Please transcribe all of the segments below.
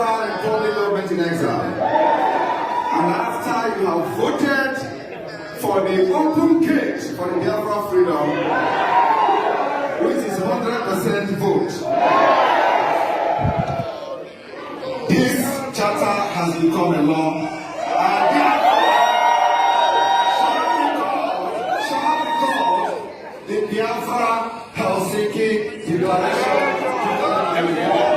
Biafra Republic government in exile. And after you have voted for the open gate for the Biafra freedom, which is 100% vote, this charter has become a law. And shall be called the Biafra Helsinki Declaration 2024.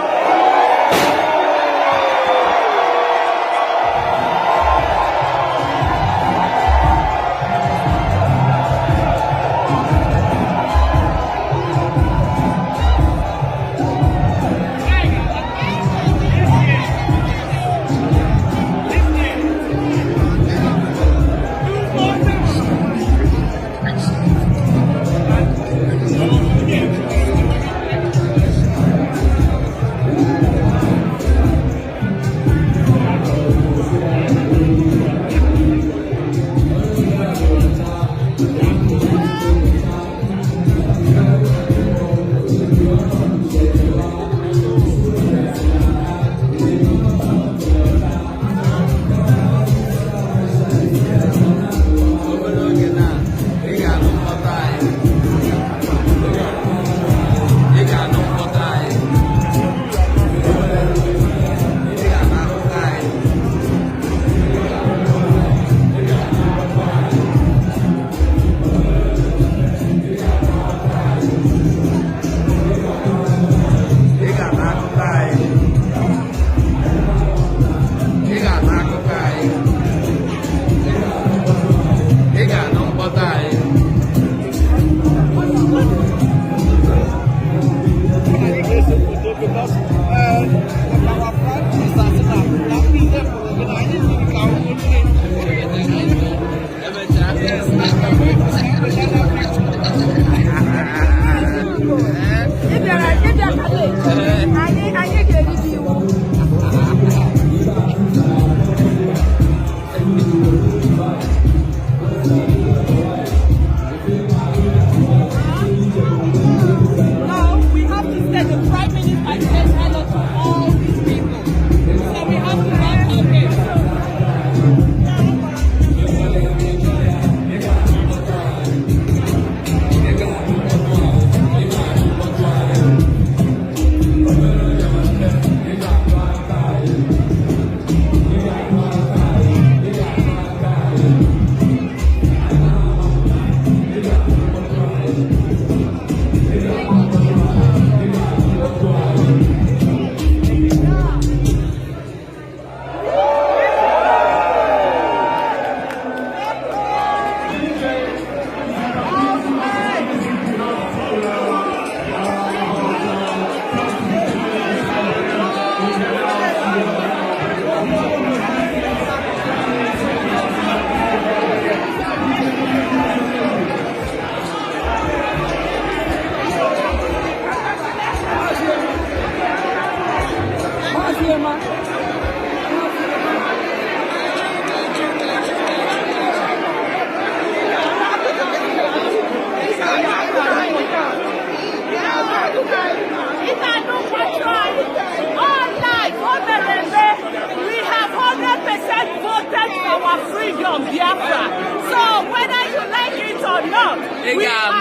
Biafra. So whether you like it or not, we are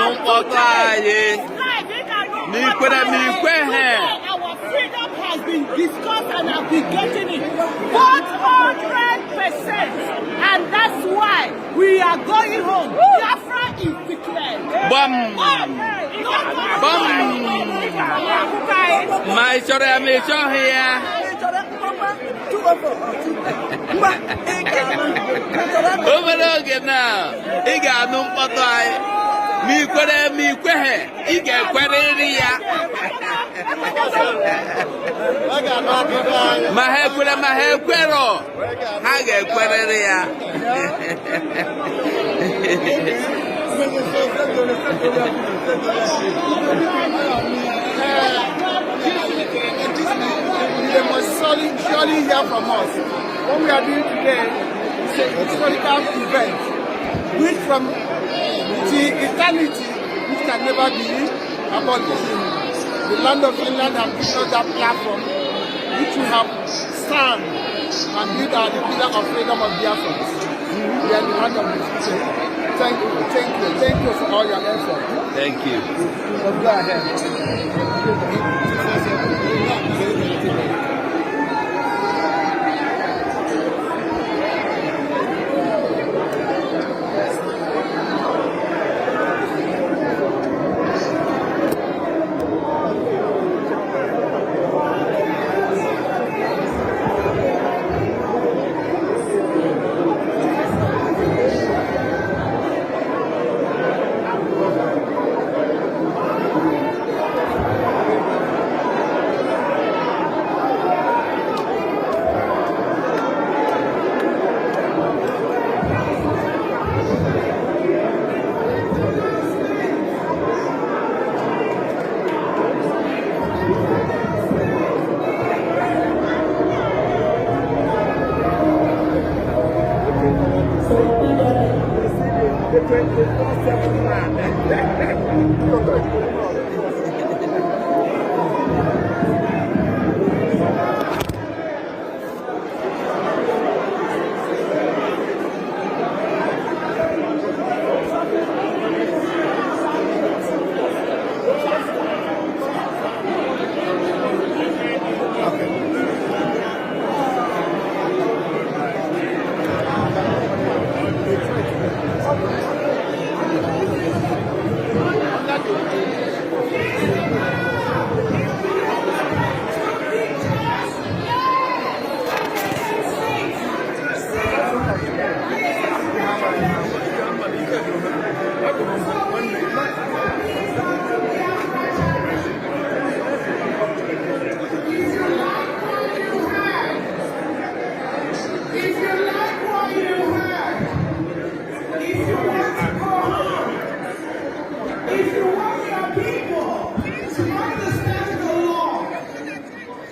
our freedom has been discussed and have been getting it 100%, and that's why we are going home. Biafra is declared. My mission here. Overlook it now. He got no photo. Me quehe. He get queria. My hair quero. I get queria. They must surely hear from us. What we are doing today is an historical event, which from the eternity, which can never be abolished. The land of Finland has given us that platform, which we have stand and build the pillar of freedom of Biafrans. We are the land of the future. Thank you for all your effort. Thank you. So go ahead.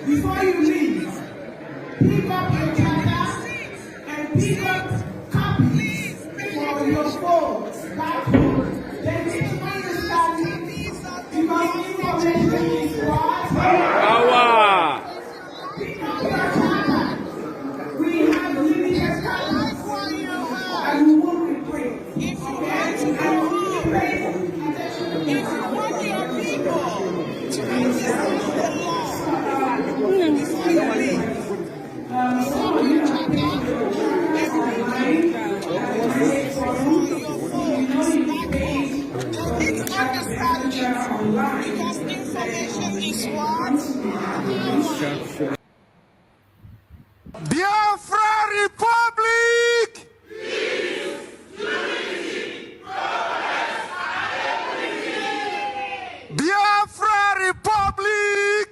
Before you leave, pick up your charter and pick up copies for your folks back home. Then each one is starting because information is what? Power! Pick up your charter. We have limited charters and we won't be quick. Okay? And we will pay attention. If you want your people to understand the law, before you leave, before you check out everybody, it's understanding because information is what? Biafra Republic! Biafra Republic!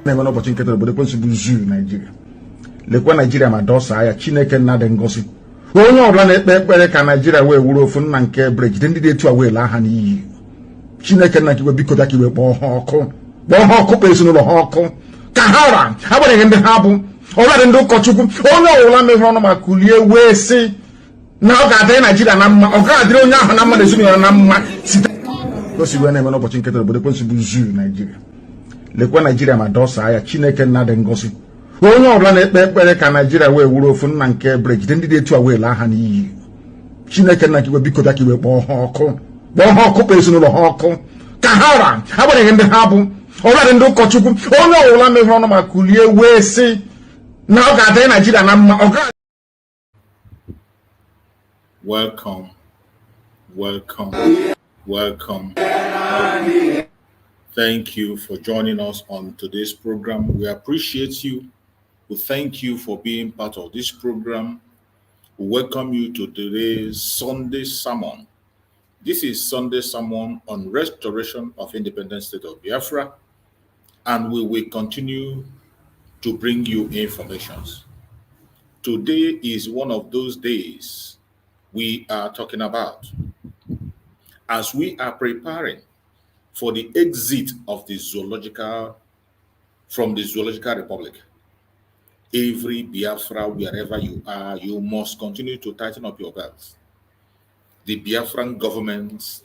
na-eme n'ụbọchị nketa obodo ekwensị bụ zuu Naijiria. Lekwa Naijiria ma dọsa ya Chineke nna dị ngosi. Onye ọbụla na-ekpe ekpere ka Naijiria wee wuru ofu nna nke Brgie ndị dị etu a wee laa ha n'iyi. Chineke nna kiwe biko bịa ka iwe kpọọ ha ọkụ. Kpọọ ha ọkụ kpọọ ezinụlọ ha ọkụ. Ka ha ra agbanyeghị ndị ha bụ ọbụladị ndị ụkọchukwu onye ọbụla mehụrụ ọnụ ma kulie wee sị na ọ ga-adịrị Naijiria na mma, ọ ga-adịrị onye ahụ na mma na ezinụlọ na mma site gosi wee na-eme n'ụbọchị nketa obodo ekwensị bụ zuu Naijiria. Lekwa Naijiria ma dọsa ya Chineke nna dị ngosi. Onye ọbụla na-ekpe ekpere ka Naijiria wee wuru ofu nna nke Brgie ndị dị etu a wee laa ha n'iyi. Chineke nna kiwe biko bịa ka iwe kpọọ ha ọkụ. Kpọọ ha ọkụ kpọọ ezinụlọ ha ọkụ. Ka ha ra agbanyeghị ndị ha bụ ọbụladị ndị ụkọchukwu onye ọbụla mehụrụ ọnụ ma kulie wee sị na ọ ga-adịrị Naijiria na mma, ọ ga Welcome, welcome, welcome. Thank you for joining us on today's program. We appreciate you. We thank you for being part of this program. We welcome you to today's Sunday sermon. This is Sunday Sermon on Restoration of Independent State of Biafra, and we will continue to bring you informations. Today is one of those days we are talking about as we are preparing for the exit of the zoological republic. Every Biafra, wherever you are, you must continue to tighten up your belts. The Biafran government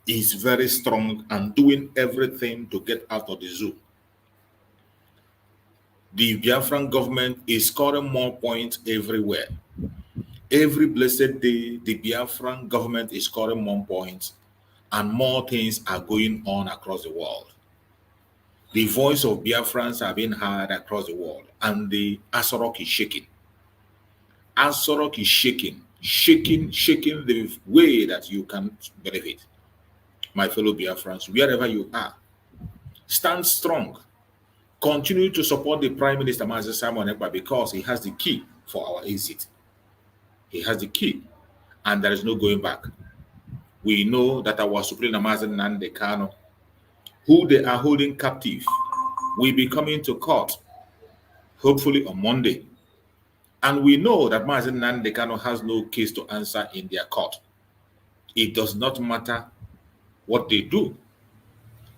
is very strong and doing everything to get out of the zoo. The Biafran government is scoring more points everywhere. Every blessed day, the Biafran government is scoring more points and more things are going on across the world. The voice of Biafrans are being heard across the world, and the Asorok is shaking. Asorok is shaking the way that you can believe it. My fellow Biafrans, wherever you are, stand strong. Continue to support the Prime Minister, Master Simon Ekpa, because he has the key for our exit. He has the key, and there is no going back. We know that our Supreme Master Nnamdi Kanu, who they are holding captive, will be coming to court, hopefully on Monday. And we know that Master Nnamdi Kanu has no case to answer in their court. It does not matter what they do.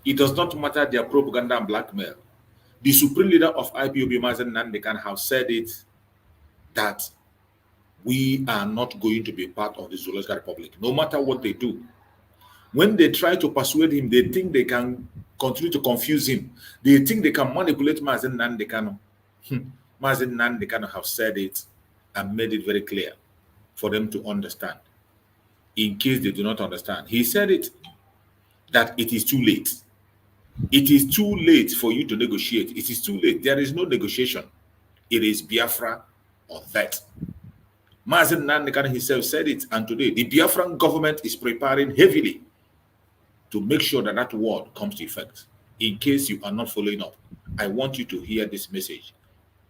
It does not matter their propaganda and blackmail. The supreme leader of IPOB, Master Nnamdi Kanu, have said it that we are not going to be part of the Zoological Republic, no matter what they do. When they try to persuade him, they think they can continue to confuse him. They think they can manipulate Master Nnamdi Kanu. Master Nnamdi Kanu have said it and made it very clear for them to understand. In case they do not understand, he said it that it is too late. It is too late for you to negotiate. It is too late. There is no negotiation. It is Biafra or that. Master Nnamdi Kanu himself said it, and today the Biafran government is preparing heavily to make sure that that word comes to effect. In case you are not following up, I want you to hear this message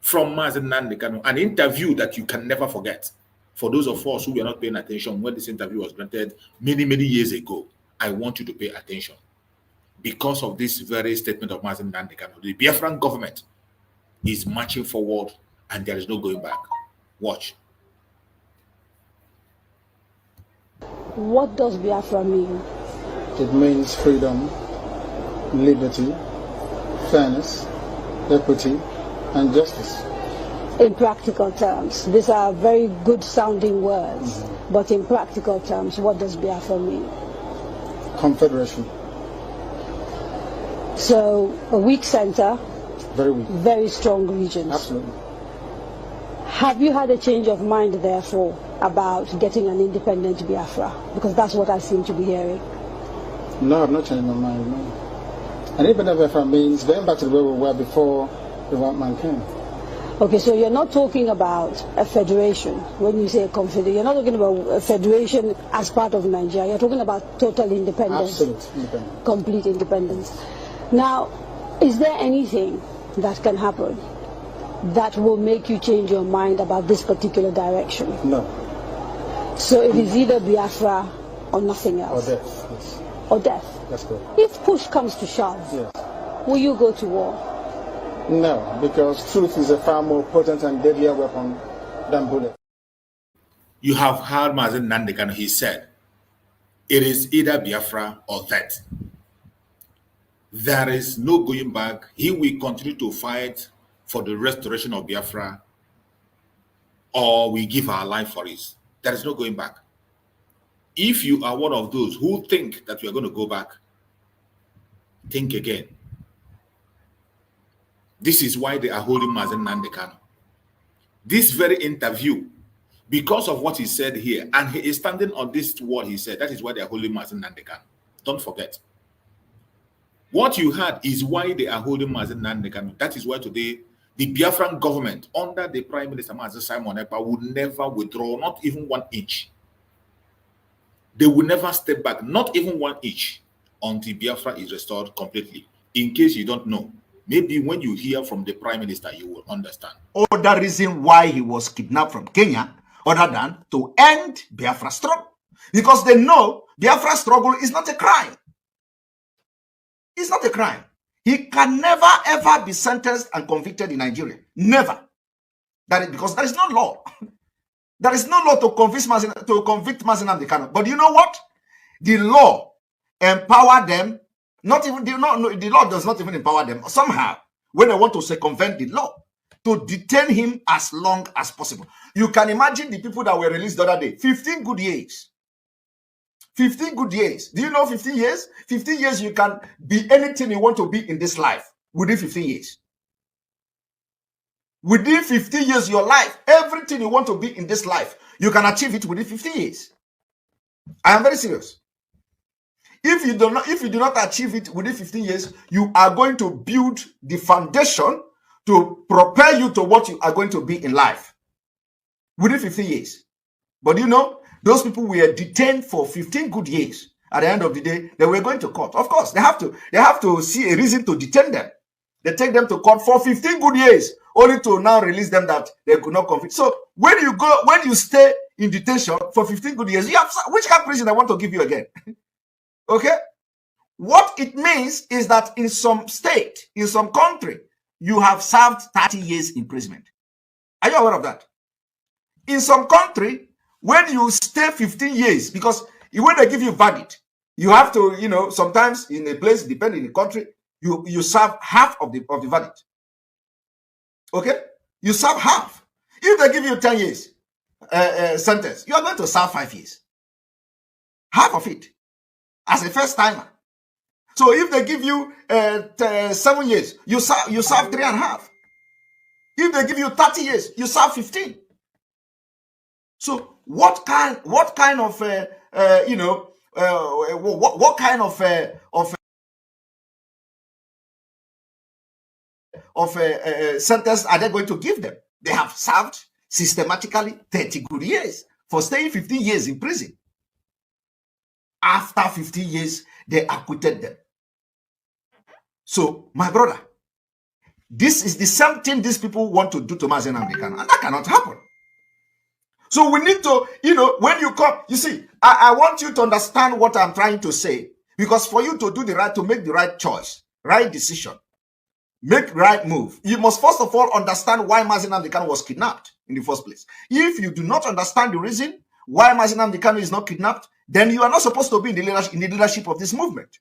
from Master Nnamdi Kanu, an interview that you can never forget. For those of us who were not paying attention when this interview was granted many, many years ago, I want you to pay attention. Because of this very statement of Master Nnamdi Kanu, the Biafran government is marching forward and there is no going back. Watch. What does Biafra mean? It means freedom, liberty, fairness, equity, and justice. In practical terms, these are very good sounding words, but in practical terms, what does Biafra mean? Confederation. So, a weak center, Very weak. very strong regions. Absolutely. Have you had a change of mind, therefore, about getting an independent Biafra? Because that's what I seem to be hearing. No, I've not changed my mind, no. And independent Biafra means going back to the way we were before the white man came. Okay, so you're not talking about a federation. When you say a confederation, you're not talking about a federation as part of Nigeria. You're talking about total independence. Absolute independence. Complete independence. Now, is there anything that can happen that will make you change your mind about this particular direction? No. So it is either Biafra or nothing Or else. death. Yes. Or death. That's good. If push comes to shove, Yes. will you go to war? No, because truth is a far more potent and deadlier weapon than bullets. You have heard Master Nnamdi Kanu, he said, it is either Biafra or that. There is no going back. He will continue to fight for the restoration of Biafra, or we give our life for it. There is no going back. If you are one of those who think that you are going to go back, think again. This is why they are holding Master Nnamdi Kanu. This very interview, because of what he said here, and he is standing on this word he said, that is why they are holding Master Nnamdi Kanu. Don't forget. What you heard is why they are holding Master Nnamdi Kanu. That is why today the Biafran government, under the Prime Minister Master Simon Ekpa, would never withdraw, not even 1 inch. They will never step back, not even 1 inch, until Biafra is restored completely. In case you don't know, maybe when you hear from the Prime Minister, you will understand. Other reason why he was kidnapped from Kenya, other than to end Biafra struggle. because they know Biafra struggle is not a crime. It's not a crime. He can never ever be sentenced and convicted in Nigeria. Never. That is because there is no law. There is no law to convict Mazi Nnamdi Kanu. But you know what? The law empower them. Not even the law does not even empower them. Somehow, when they want to circumvent the law, to detain him as long as possible. You can imagine the people that were released the other day. 15 good years. 15 good years. Do you know 15 years? 15 years you can be anything you want to be in this life within 15 years. Within 15 years, your life, everything you want to be in this life, you can achieve it within 15 years. I am very serious. If you do not achieve it within 15 years, you are going to build the foundation to prepare you to what you are going to be in life within 15 years. But you know, those people were detained for 15 good years. At the end of the day, they were going to court. Of course, they have to see a reason to detain them. They take them to court for 15 good years, only to now release them that they could not convict. So when you stay in detention for 15 good years, you have which kind of prison I want to give you again? Okay? What it means is that in some state, in some country, you have served 30 years imprisonment. Are you aware of that? In some country, when you stay 15 years, because when they give you verdict, you have to, you know, sometimes in a place, depending on the country, you serve half of the verdict. Okay? You serve half. If they give you 10 years sentence, you are going to serve 5 years. Half of it. As a first timer. So if they give you 7 years, you serve 3.5. If they give you 30 years, you serve 15. So what kind of sentence are they going to give them? They have served systematically 30 good years for staying 15 years in prison. After 15 years, they acquitted them. So, my brother, this is the same thing these people want to do to Mazi Nnamdi Kanu, and that cannot happen. So we need to, you know, when you come, you see, I want you to understand what I'm trying to say, because for you to do the right, to make the right choice, right decision, make the right move, you must first of all understand why Mazi Nnamdi Kanu was kidnapped in the first place. If you do not understand the reason why Mazi Nnamdi Kanu is not kidnapped, then you are not supposed to be in the leadership of this movement.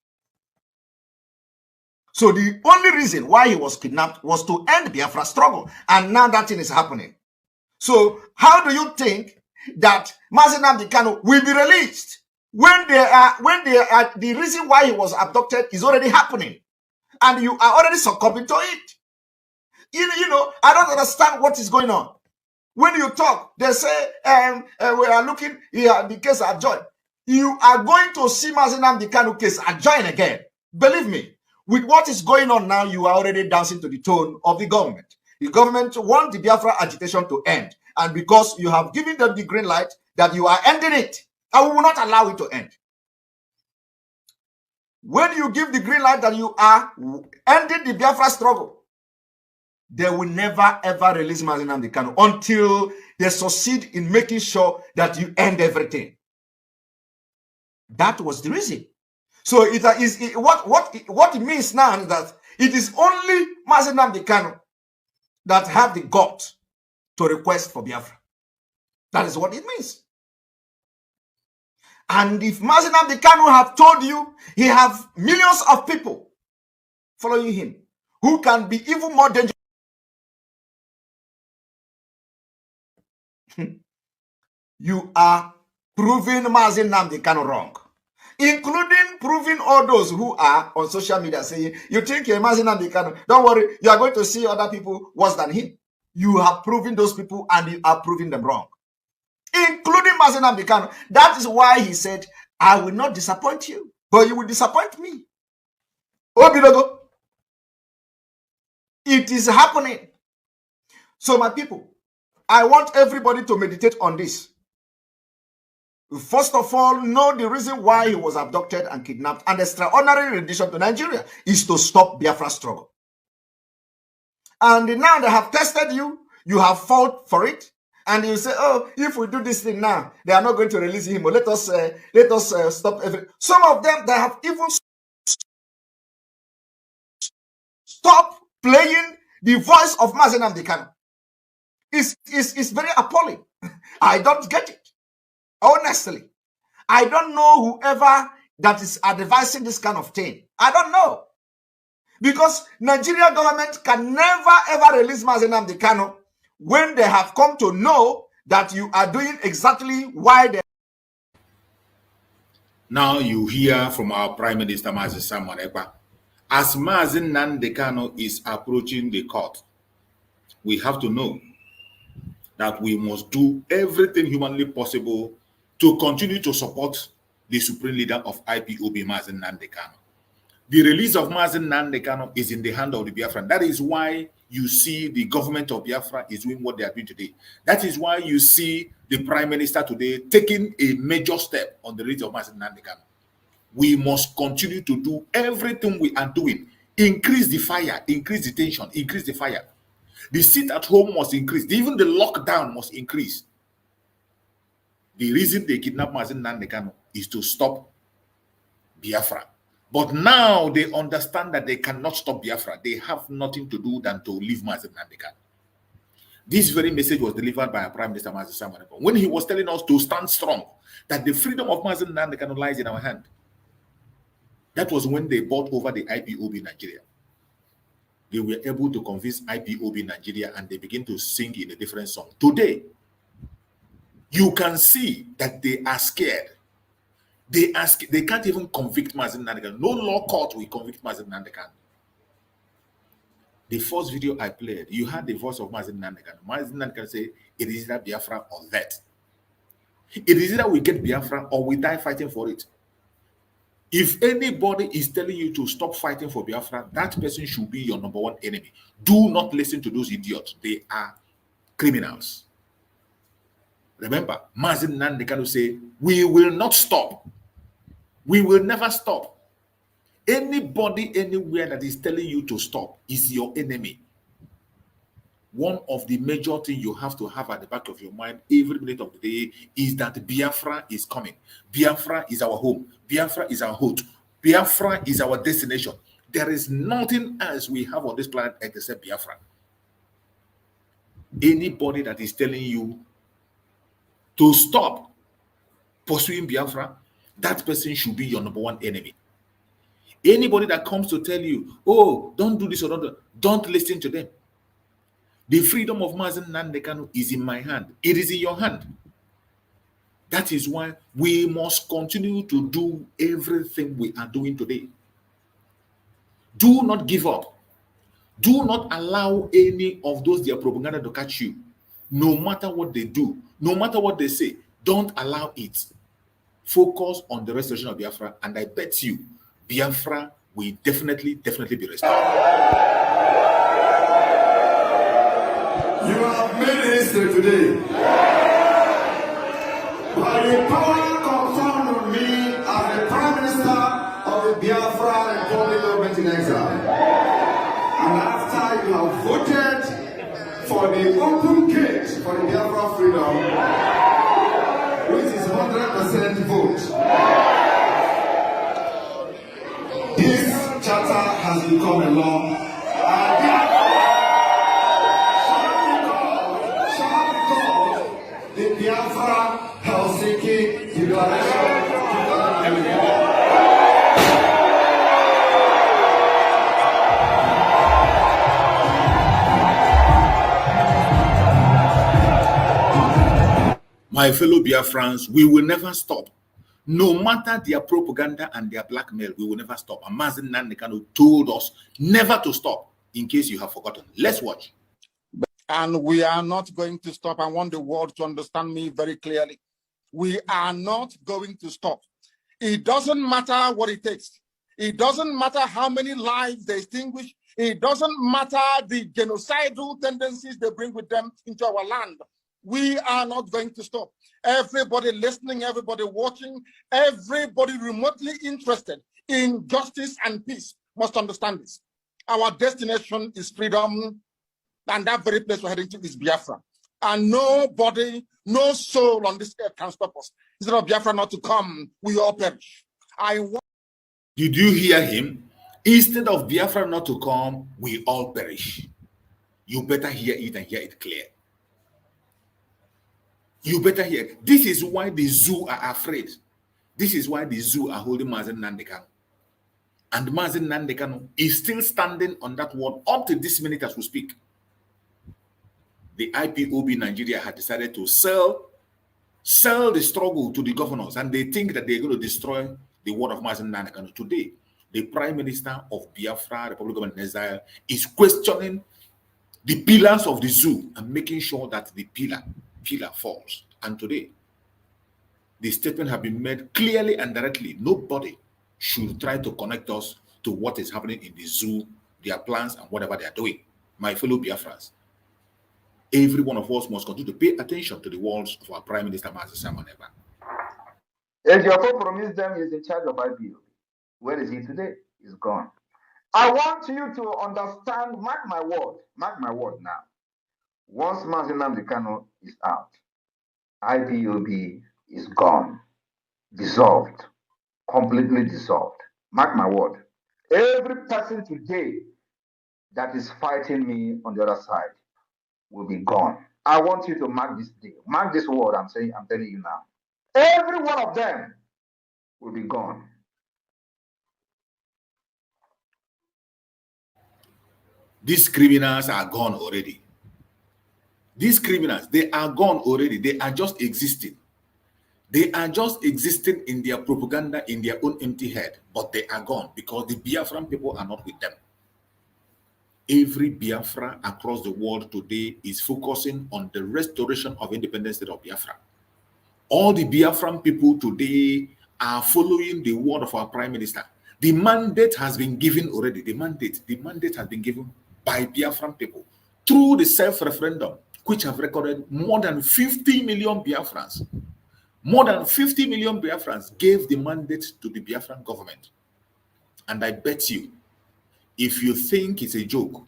So the only reason why he was kidnapped was to end Biafra struggle, and now that thing is happening. So how do you think that Mazi Nnamdi Kanu will be released when the reason why he was abducted is already happening, and you are already succumbing to it? You know, I don't understand what is going on. When you talk, they say we are looking here, the case adjourned. You are going to see Mazi Nnamdi Kanu case adjourned again. Believe me, with what is going on now, you are already dancing to the tone of the government. The government wants the Biafra agitation to end. And because you have given them the green light that you are ending it, and we will not allow it to end. When you give the green light that you are ending the Biafra struggle, they will never ever release Mazi Nnamdi Kanu until they succeed in making sure that you end everything. That was the reason. So what it means now is that it is only Mazi Nnamdi Kanu that have the gut to request for Biafra. That is what it means. And if Mazi Nnamdi Kanu have told you he have millions of people following him who can be even more dangerous, you are proving Mazi Nnamdi Kanu wrong, including proving all those who are on social media saying, you think you're Mazi Nnamdi Kanu, don't worry, you are going to see other people worse than him. You have proven those people and you are proving them wrong, including Mazi Nnamdi Kanu. That is why he said, I will not disappoint you, but you will disappoint me. Obidogo. It is happening. So my people, I want everybody to meditate on this. First of all, know the reason why he was abducted and kidnapped, and the extraordinary rendition to Nigeria is to stop Biafra struggle. And now they have tested you, you have fought for it, And you say, oh, if we do this thing now, they are not going to release him. Or let us stop everything. Some of them, they have even stopped playing the voice of Mazi Nnamdi Kanu. It's very appalling. I don't get it. Honestly, I don't know whoever that is advising this kind of thing. I don't know. Because Nigeria government can never ever release Mazi Nnamdi Kanu when they have come to know that you are doing exactly why they. Now you hear from our Prime Minister, Mazi Simon Ekpa. As Mazi Nnamdi Kanu is approaching the court, we have to know that we must do everything humanly possible to continue to support the supreme leader of IPOB, Mazi Nnamdi Kanu. The release of Mazi Nnamdi Kanu is in the hand of the Biafran. That is why you see the government of Biafra is doing what they are doing today. That is why you see the Prime Minister today taking a major step on the release of Mazi Nnamdi Kanu. We must continue to do everything we are doing. Increase the fire, increase the tension, increase the fire. The sit at home must increase. Even the lockdown must increase. The reason they kidnapped Mazi Nnamdi Kanu is to stop Biafra. But now they understand that they cannot stop Biafra. They have nothing to do than to leave Mazi Nnamdi Kanu. This very message was delivered by our Prime Minister Mazi Simon Ekpa when he was telling us to stand strong, that the freedom of Mazi Nnamdi Kanu lies in our hand. That was when they bought over the IPOB Nigeria. They were able to convince IPOB Nigeria and they begin to sing in a different song. Today, you can see that they are scared. They can't even convict Mazi Nnamdi Kanu. No law court will convict Mazi Nnamdi Kanu. The first video I played, you heard the voice of Mazi Nnamdi Kanu. Mazi Nnamdi Kanu say, it is either Biafra or that. It is either we get Biafra or we die fighting for it. If anybody is telling you to stop fighting for Biafra, that person should be your number one enemy. Do not listen to those idiots. They are criminals. Remember, Mazi Nnamdi Kanu say, we will not stop. We will never stop. Anybody anywhere that is telling you to stop is your enemy. One of the major things you have to have at the back of your mind every minute of the day is that Biafra is coming. Biafra is our home. Biafra is our hope. Biafra is our destination. There is nothing else we have on this planet except Biafra. Anybody that is telling you to stop pursuing Biafra, that person should be your number one enemy. Anybody that comes to tell you, oh, don't do this or don't listen to them. The freedom of Mazi Nnamdi Kanu is in my hand. It is in your hand. That is why we must continue to do everything we are doing today. Do not give up. Do not allow any of those their propaganda to catch you. No matter what they do, no matter what they say, don't allow it. Focus on the restoration of Biafra, and I bet you, Biafra will definitely be restored. You have made history today. By the power conferred on me as the Prime Minister of the Biafra Republic Government in Exile. And after you have voted for the open gate for the Biafra freedom, which is 100% vote, this charter has become a law. And the Biafra Helsinki Declaration 2011. My fellow Biafrans, we will never stop. No matter their propaganda and their blackmail, we will never stop. And Mazi Nnamdi Kanu told us never to stop, in case you have forgotten. Let's watch. And we are not going to stop. I want the world to understand me very clearly. We are not going to stop. It doesn't matter what it takes. It doesn't matter how many lives they extinguish. It doesn't matter the genocidal tendencies they bring with them into our land. We are not going to stop. Everybody listening, everybody watching, everybody remotely interested in justice and peace must understand this. Our destination is freedom, and that very place we're heading to is Biafra. And nobody, no soul on this earth can stop us. Instead of Biafra not to come, we all perish. Did you hear him? Instead of Biafra not to come, we all perish. You better hear it and hear it clear. You better hear it. This is why the zoo are afraid. This is why the zoo are holding Mazen Nandekano. And Mazen Nandekano is still standing on that word up to this minute as we speak. The IPOB Nigeria had decided to sell the struggle to the governors, and they think that they're going to destroy the word of Mazen Nandekano. Today, the Prime Minister of Biafra, Republic of Exile, is questioning the pillars of the zoo and making sure that the pillar falls. And today, the statement have been made clearly and directly. Nobody should try to connect us to what is happening in the zoo, their plans, and whatever they are doing. My fellow Biafrans, every one of us must continue to pay attention to the words of our Prime Minister, Master Simon Ekpa. Njoku promised them he's in charge of IPO. Where is he today? He's gone. I want you to understand, mark my word now. Once Mazen Nandekano is out, IPOB is gone, dissolved, completely dissolved. Mark my word. Every person today that is fighting me on the other side will be gone. I want you to mark this day. Mark this word I'm telling you now. Every one of them will be gone. These criminals are gone already. These criminals, they are gone already. They are just existing. They are just existing in their propaganda, in their own empty head, but they are gone because the Biafran people are not with them. Every Biafra across the world today is focusing on the restoration of independent state of Biafra. All the Biafran people today are following the word of our Prime Minister. The mandate has been given already. The mandate has been given by Biafran people through the self-referendum, which have recorded more than 50 million Biafrans. More than 50 million Biafrans gave the mandate to the Biafran government. And I bet you, if you think it's a joke,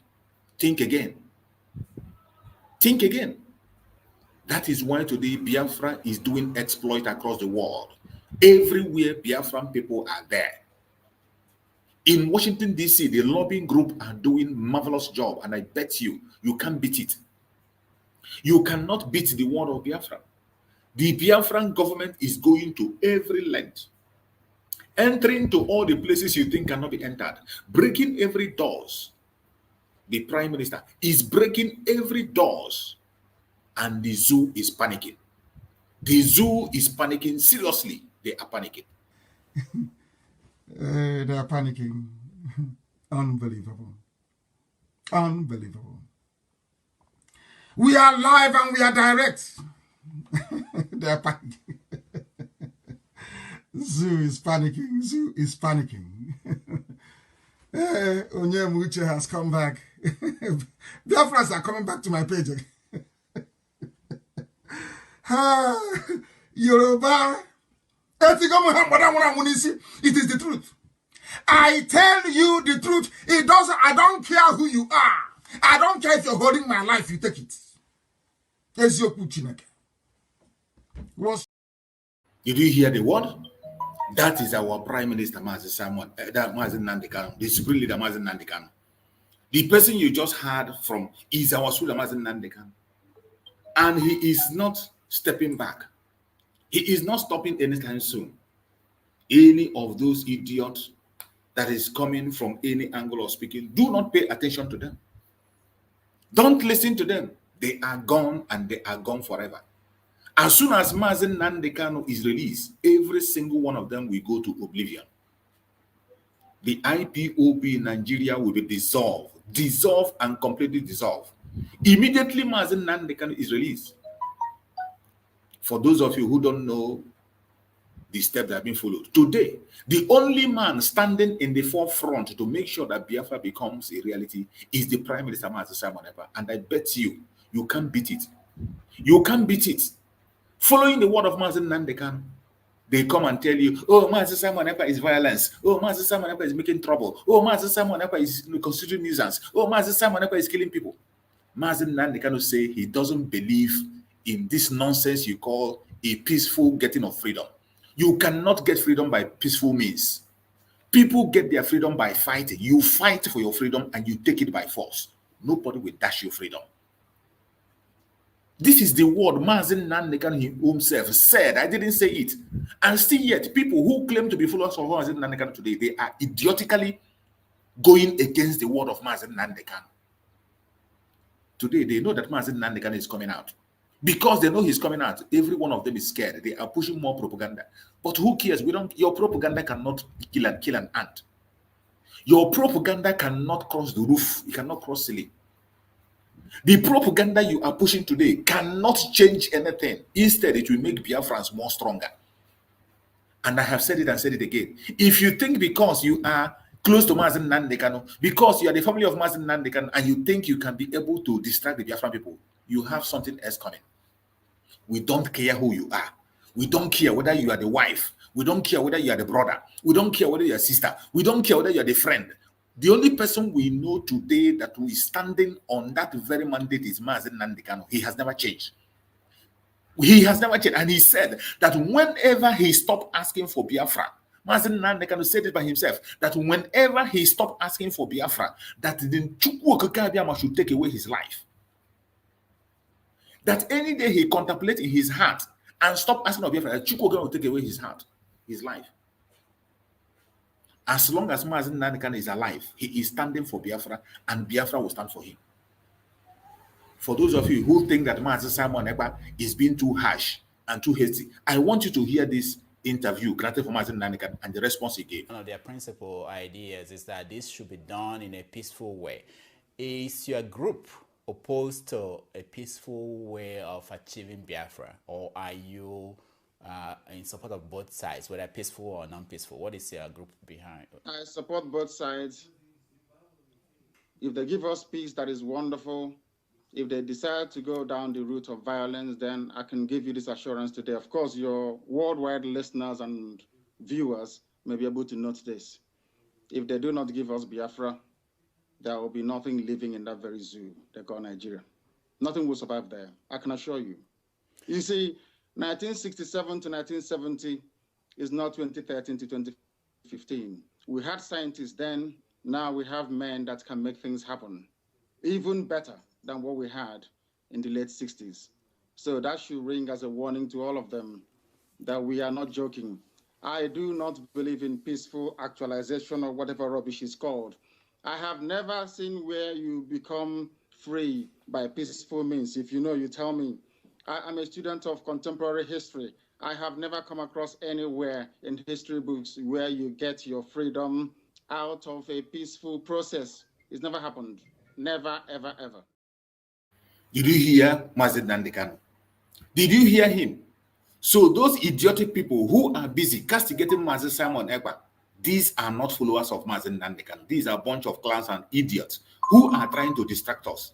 think again. Think again. That is why today Biafra is doing exploit across the world. Everywhere Biafran people are there. In Washington, D.C., the lobbying group are doing marvelous job, and I bet you, you can't beat it. You cannot beat the word of Biafra. The Biafran government is going to every length, entering to all the places you think cannot be entered, breaking every doors. The Prime Minister is breaking every doors, and the zoo is panicking. The zoo is panicking. Seriously, they are panicking. They are panicking. Unbelievable. Unbelievable. We are live and we are direct. They are panicking. Zoo is panicking. Zoo is panicking. Onyemuche has come back. Biafrans are coming back to my page again. Yoruba. It is the truth. I tell you the truth. I don't care who you are. I don't care if you're holding my life, you take it. Did you hear the word? That is our Prime Minister, Mazen Nandekano, the Supreme Leader, Mazen Nandekano. The person you just heard from is our Supreme Mazen Nandekano. And he is not stepping back. He is not stopping anytime soon. Any of those idiots that is coming from any angle of speaking, do not pay attention to them. Don't listen to them. They are gone and they are gone forever. As soon as Mazen Nandekano is released, every single one of them will go to oblivion. The IPOB in Nigeria will be dissolved and completely dissolved. Immediately Mazen Nandekano is released. For those of you who don't know the steps that have been followed, today, the only man standing in the forefront to make sure that Biafra becomes a reality is the Prime Minister, Master Simon Ekpa. And I bet you can't beat it. You can't beat it. Following the word of Mazen Nandekano, they come and tell you, oh, Master Simon Ekpa is violence. Oh, Master Simon Ekpa is making trouble. Oh, Master Simon Ekpa is constituting nuisance. Oh, Master Simon Ekpa is killing people. Mazen Nandekano say he doesn't believe in this nonsense you call a peaceful getting of freedom. You cannot get freedom by peaceful means. People get their freedom by fighting. You fight for your freedom and you take it by force. Nobody will dash your freedom. This is the word Mazen Nandekano himself said. I didn't say it. And still yet, people who claim to be followers of Mazen Nandekano today, they are idiotically going against the word of Mazen Nandekano. Today, they know that Mazen Nandekano is coming out. Because they know he's coming out, every one of them is scared. They are pushing more propaganda. But who cares? Your propaganda cannot kill an ant. Your propaganda cannot cross the roof. It cannot cross ceiling. The propaganda you are pushing today cannot change anything. Instead, it will make Biafrans more stronger. And I have said it and said it again. If you think because you are close to Mazen Nandekano, because you are the family of Mazen Nandekano, and you think you can be able to distract the Biafran people, you have something else coming. We don't care who you are. We don't care whether you are the wife. We don't care whether you are the brother. We don't care whether you are a sister. We don't care whether you are the friend. The only person we know today that is standing on that very mandate is Mazen Nandekano. He has never changed. He has never changed. And he said that whenever he stopped asking for Biafra, Mazen Nandekano said it by himself, that whenever he stopped asking for Biafra, that the Njoku Abiyama should take away his life. That any day he contemplates in his heart and stop asking of Biafra, Njoku will take away his heart, his life. As long as Mazen Nandekano is alive, he is standing for Biafra, and Biafra will stand for him. For those of you who think that Mazen Simon Ekpa is being too harsh and too hasty, I want you to hear this interview granted for Mazen Nandekano and the response he gave. One of their principal ideas is that this should be done in a peaceful way. Is your group opposed to a peaceful way of achieving Biafra, or are you in support of both sides, whether peaceful or non-peaceful? What is your group behind? I support both sides. If they give us peace, that is wonderful. If they decide to go down the route of violence, then I can give you this assurance today. Of course, your worldwide listeners and viewers may be able to note this. If they do not give us Biafra, there will be nothing living in that very zoo they call Nigeria. Nothing will survive there, I can assure you. You see, 1967 to 1970 is not 2013 to 2015. We had scientists then, now we have men that can make things happen, even better than what we had in the late 60s. So that should ring as a warning to all of them that we are not joking. I do not believe in peaceful actualization or whatever rubbish is called. I have never seen where you become free by peaceful means. If you know, you tell me. I'm a student of contemporary history. I have never come across anywhere in history books where you get your freedom out of a peaceful process. It's never happened. Never, ever, ever. Did you hear Mazen Nandekano? Did you hear him? So those idiotic people who are busy castigating Mazen Simon Ekpa, these are not followers of Mazen Nandekano. These are a bunch of clowns and idiots who are trying to distract us.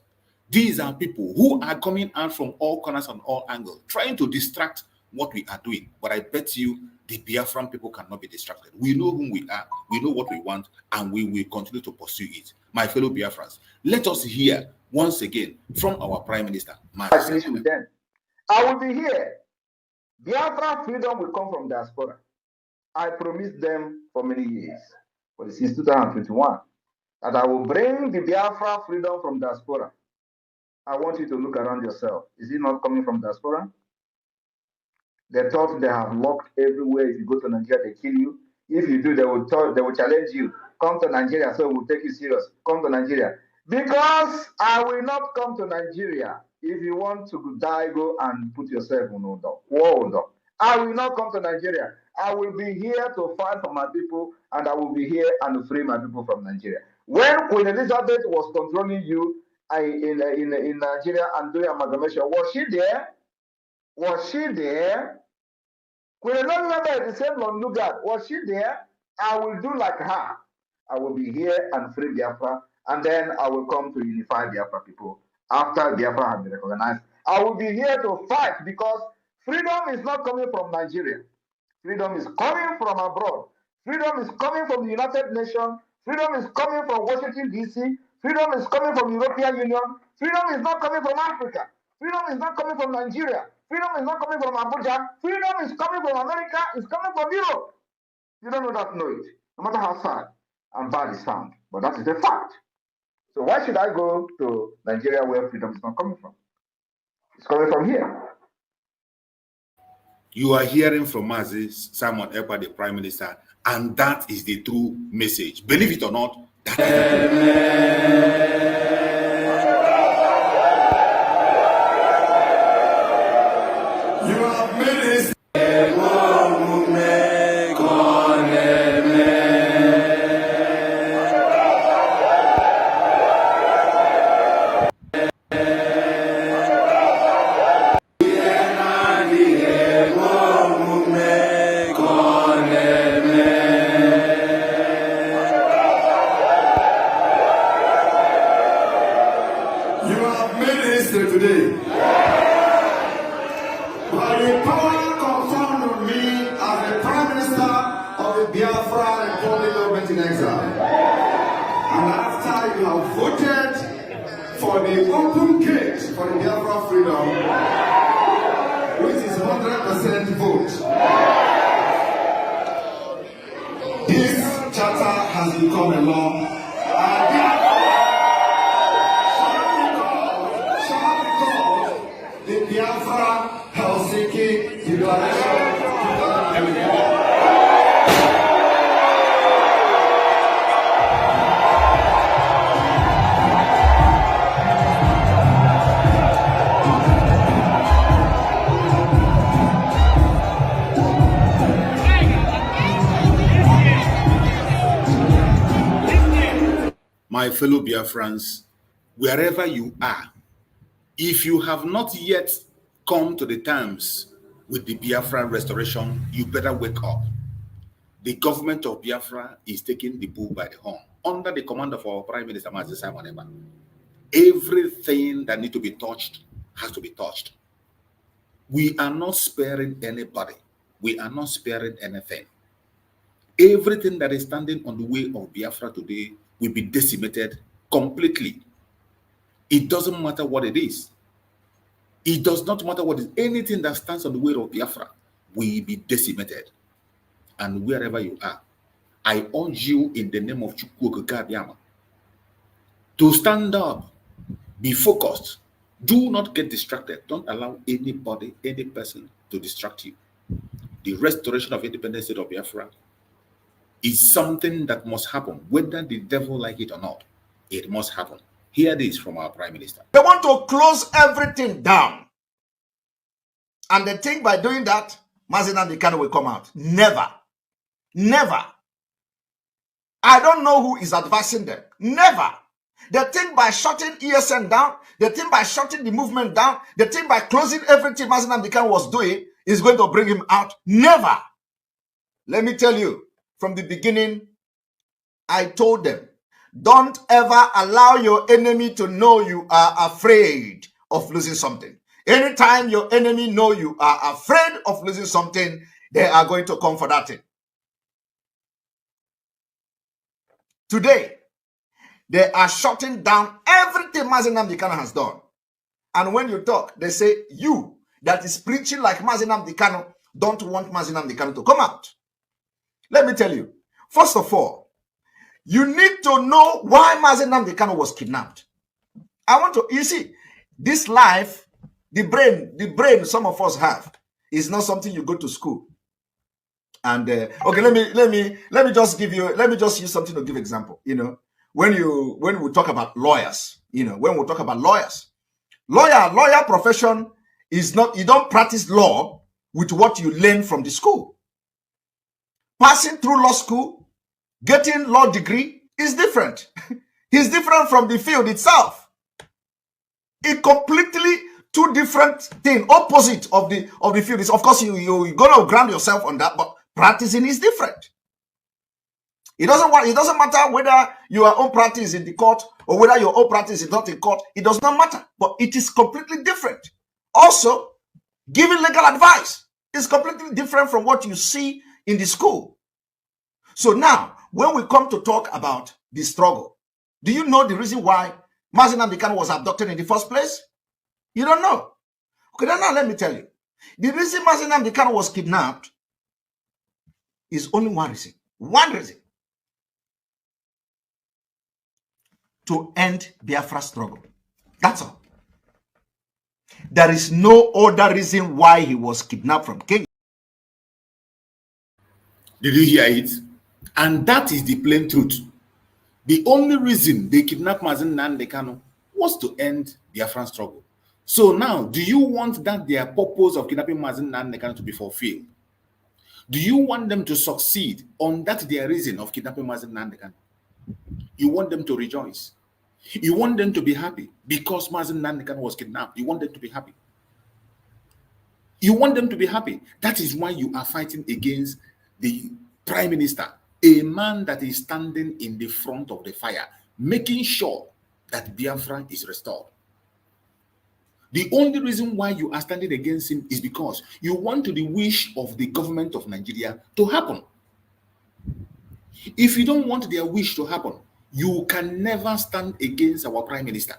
These are people who are coming out from all corners and all angles, trying to distract what we are doing. But I bet you the Biafran people cannot be distracted. We know whom we are, we know what we want, and we will continue to pursue it. My fellow Biafrans, let us hear once again from our Prime Minister. I finish with them. I will be here. Biafra freedom will come from diaspora. I promised them for many years, but since 2021, that I will bring the Biafra freedom from diaspora. I want you to look around yourself. Is it not coming from diaspora? They thought they have locked everywhere. If you go to Nigeria, they kill you. If you do, they will challenge you. Come to Nigeria, so we'll take you serious. Come to Nigeria. Because I will not come to Nigeria. If you want to die, go and put yourself on hold up. I will not come to Nigeria. I will be here to fight for my people, and I will be here and free my people from Nigeria. When Queen Elizabeth was controlling you in Nigeria and doing amalgamation, was she there? Was she there? Queen Elizabeth is the same Lord Lugard. Was she there? I will do like her. I will be here and free Biafra, and then I will come to unify Biafra people after Biafra has been recognized. I will be here to fight because freedom is not coming from Nigeria. Freedom is coming from abroad. Freedom is coming from the United Nations. Freedom is coming from Washington, D.C. Freedom is coming from the European Union. Freedom is not coming from Africa. Freedom is not coming from Nigeria. Freedom is not coming from Abuja. Freedom is coming from America. It's coming from Europe. You don't know that, know it. No matter how sad and bad it sounds, but that is a fact. So why should I go to Nigeria where freedom is not coming from? It's coming from here. You are hearing from Mazi Simon Ekpa, the Prime Minister, and that is the true message. Believe it or not, that You have made this. You have made history today. By the power conferred on me as the Prime Minister of the Biafra Republic government in exile. And after you have voted for the open gate for the Biafra freedom, which is 100% vote, this charter has become a law. And shall be called the Biafra Helsinki Declaration 2024. my fellow Biafrans, wherever you are, if you have not yet come to the terms with the Biafra restoration, you better wake up. The government of Biafra is taking the bull by the horn under the command of our Prime Minister, Mazi Simon Ekpa. Everything that needs to be touched has to be touched. We are not sparing anybody. We are not sparing anything. Everything that is standing on the way of Biafra today will be decimated completely. It doesn't matter what it is. It does not matter what it is. Anything that stands on the way of Biafra will be decimated. And wherever you are, I urge you in the name of Njoku to stand up, be focused. Do not get distracted. Don't allow anybody, any person to distract you. The restoration of independent state of Biafra is something that must happen, whether the devil like it or not. It must happen. Hear this from our Prime Minister. They want to close everything down. And they think by doing that, Mazi Nnamdi Kanu will come out. Never. Never. I don't know who is advising them. Never. They think by shutting ESN down, they think by shutting the movement down, they think by closing everything Mazi Nnamdi Kanu was doing is going to bring him out. Never. Let me tell you, from the beginning, I told them, don't ever allow your enemy to know you are afraid of losing something. Anytime your enemy know you are afraid of losing something, they are going to come for that thing. Today, they are shutting down everything Mazi Nnamdi Kanu has done. And when you talk, they say, you that is preaching like Mazi Nnamdi Kanu don't want Mazi Nnamdi Kanu to come out. Let me tell you, first of all, you need to know why Mazi Nnamdi Kanu was kidnapped. I want to, you see, this life, the brain some of us have is not something you go to school. And okay, let me just use something to give example. You know, when we talk about lawyers, lawyer profession is not, you don't practice law with what you learn from the school. Passing through law school, getting law degree is different. It's different from the field itself. It completely two different things, opposite of the field. It's, of course, you're gonna ground yourself on that, but practicing is different. It doesn't matter whether your own practice is in the court or whether your own practice is not in court. It does not matter, but it is completely different. Also, giving legal advice is completely different from what you see in the school. So now, when we come to talk about the struggle, do you know the reason why Mazi Nnamdi Kanu was abducted in the first place? You don't know. Okay, now let me tell you. The reason Mazi Nnamdi Kanu was kidnapped is only one reason. One reason. To end Biafra struggle. That's all. There is no other reason why he was kidnapped from Kenya. Did you hear it? And that is the plain truth. The only reason they kidnapped Mazi Nnamdi Kanu was to end Biafran struggle. So now, do you want that their purpose of kidnapping Mazi Nnamdi Kanu to be fulfilled? Do you want them to succeed on that their reason of kidnapping Mazi Nnamdi Kanu? You want them to rejoice. You want them to be happy because Mazi Nnamdi Kanu was kidnapped. You want them to be happy. You want them to be happy. That is why you are fighting against the Prime Minister, a man that is standing in the front of the fire, making sure that Biafra is restored. The only reason why you are standing against him is because you want the wish of the government of Nigeria to happen. If you don't want their wish to happen, you can never stand against our Prime Minister.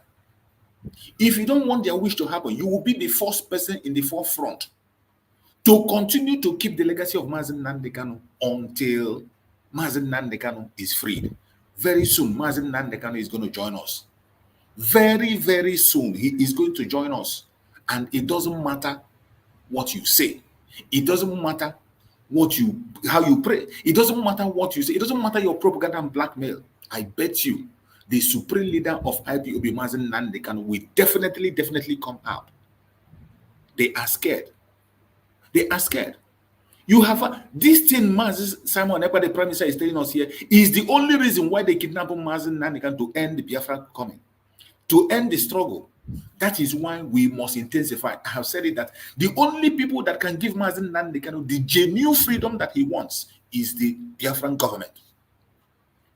If you don't want their wish to happen, you will be the first person in the forefront to continue to keep the legacy of Mazi Nnamdi Kanu until Mazi Nnamdi Kanu is freed. Very soon, Mazi Nnamdi Kanu is going to join us. Very, very soon, he is going to join us. And it doesn't matter what you say. It doesn't matter how you pray. It doesn't matter what you say. It doesn't matter your propaganda and blackmail. I bet you the supreme leader of IPOB, Mazi Nnamdi Kanu, will definitely come out. They are scared. They are scared. You have this thing, Mazi Simon Ekpa, the Prime Minister, is telling us here, is the only reason why they kidnapped Mazi Nnamdi Kanu to end the Biafra coming, to end the struggle. That is why we must intensify. I have said it that the only people that can give Mazi Nnamdi Kanu the genuine freedom that he wants is the Biafran government.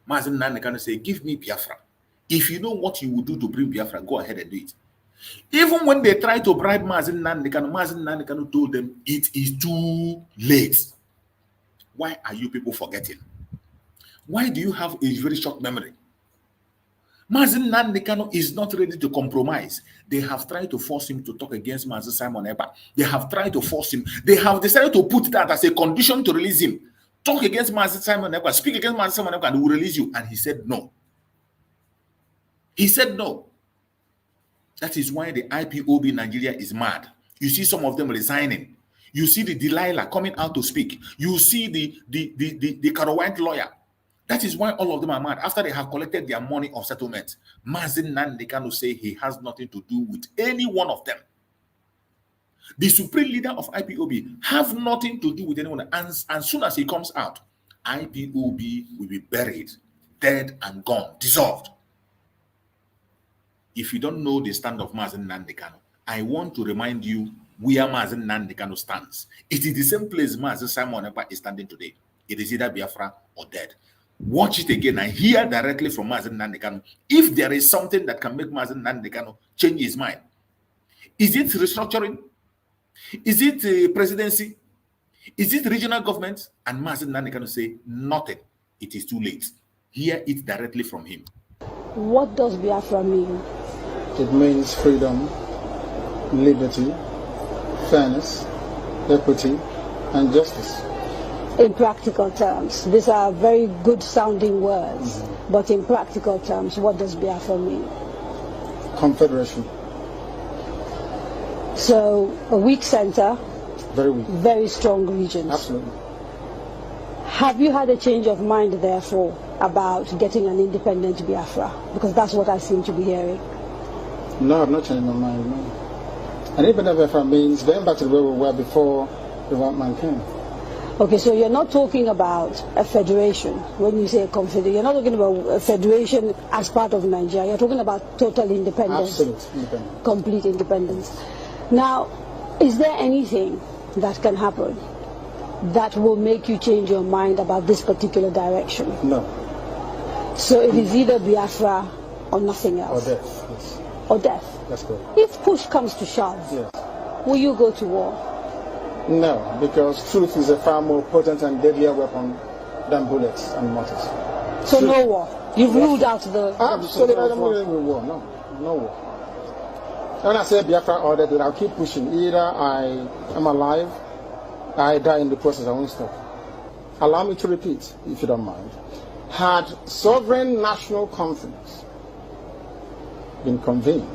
Mazi Nnamdi Kanu say, give me Biafra. If you know what you will do to bring Biafra, go ahead and do it. Even when they try to bribe Mazi Nnamdi Kanu told them it is too late. Why are you people forgetting? Why do you have a very short memory? Mazi Nnamdi Kanu is not ready to compromise. They have tried to force him to talk against Mazi Simon Ekpa. They have tried to force him. They have decided to put that as a condition to release him. Talk against Mazi Simon Ekpa, speak against Mazi Simon Ekpa, and we will release you. And he said no. He said no. That is why the IPOB in Nigeria is mad. You see some of them resigning. You see the Delilah coming out to speak. You see the Karawite lawyer. That is why all of them are mad. After they have collected their money of settlement, Mazi Nnamdi Kanu say he has nothing to do with any one of them. The supreme leader of IPOB have nothing to do with anyone. And as soon as he comes out, IPOB will be buried, dead and gone, dissolved. If you don't know the stand of Mazi Nnamdi Kanu, I want to remind you where Mazi Nnamdi Kanu stands. It is the same place Mazi Simon Ekpa is standing today. It is either Biafra or dead. Watch it again and hear directly from Mazi Nnamdi Kanu if there is something that can make Mazi Nnamdi Kanu change his mind. Is it restructuring? Is it presidency? Is it regional government? And Mazi Nnamdi Kanu say nothing. It is too late. Hear it directly from him. What does Biafra mean? It means freedom, liberty, fairness, equity, and justice. In practical terms, these are very good sounding words, but in practical terms, what does Biafra mean? Confederation. So, a weak center, very weak, very strong regions. Absolutely. Have you had a change of mind, therefore, about getting an independent Biafra? Because that's what I seem to be hearing. No, I've not changed my mind, no. An independent Biafra means going back to where we were before the white man came. Okay, so you're not talking about a federation. When you say a confederation, you're not talking about a federation as part of Nigeria. You're talking about total independence. Absolute independence. Complete independence. Now, is there anything that can happen that will make you change your mind about this particular direction? No. So it is either Biafra or nothing else? Or death, yes. Or death? That's correct. If push comes to shove, yes, will you go to war? No, because truth is a far more potent and deadlier weapon than bullets and mortars. So truth. No war? You've ruled out the... Absolutely, I don't believe in war, no. no war. When I say Biafra order, then I'll keep pushing. Either I am alive, I die in the process, I won't stop. Allow me to repeat, if you don't mind. Had sovereign national conference been convened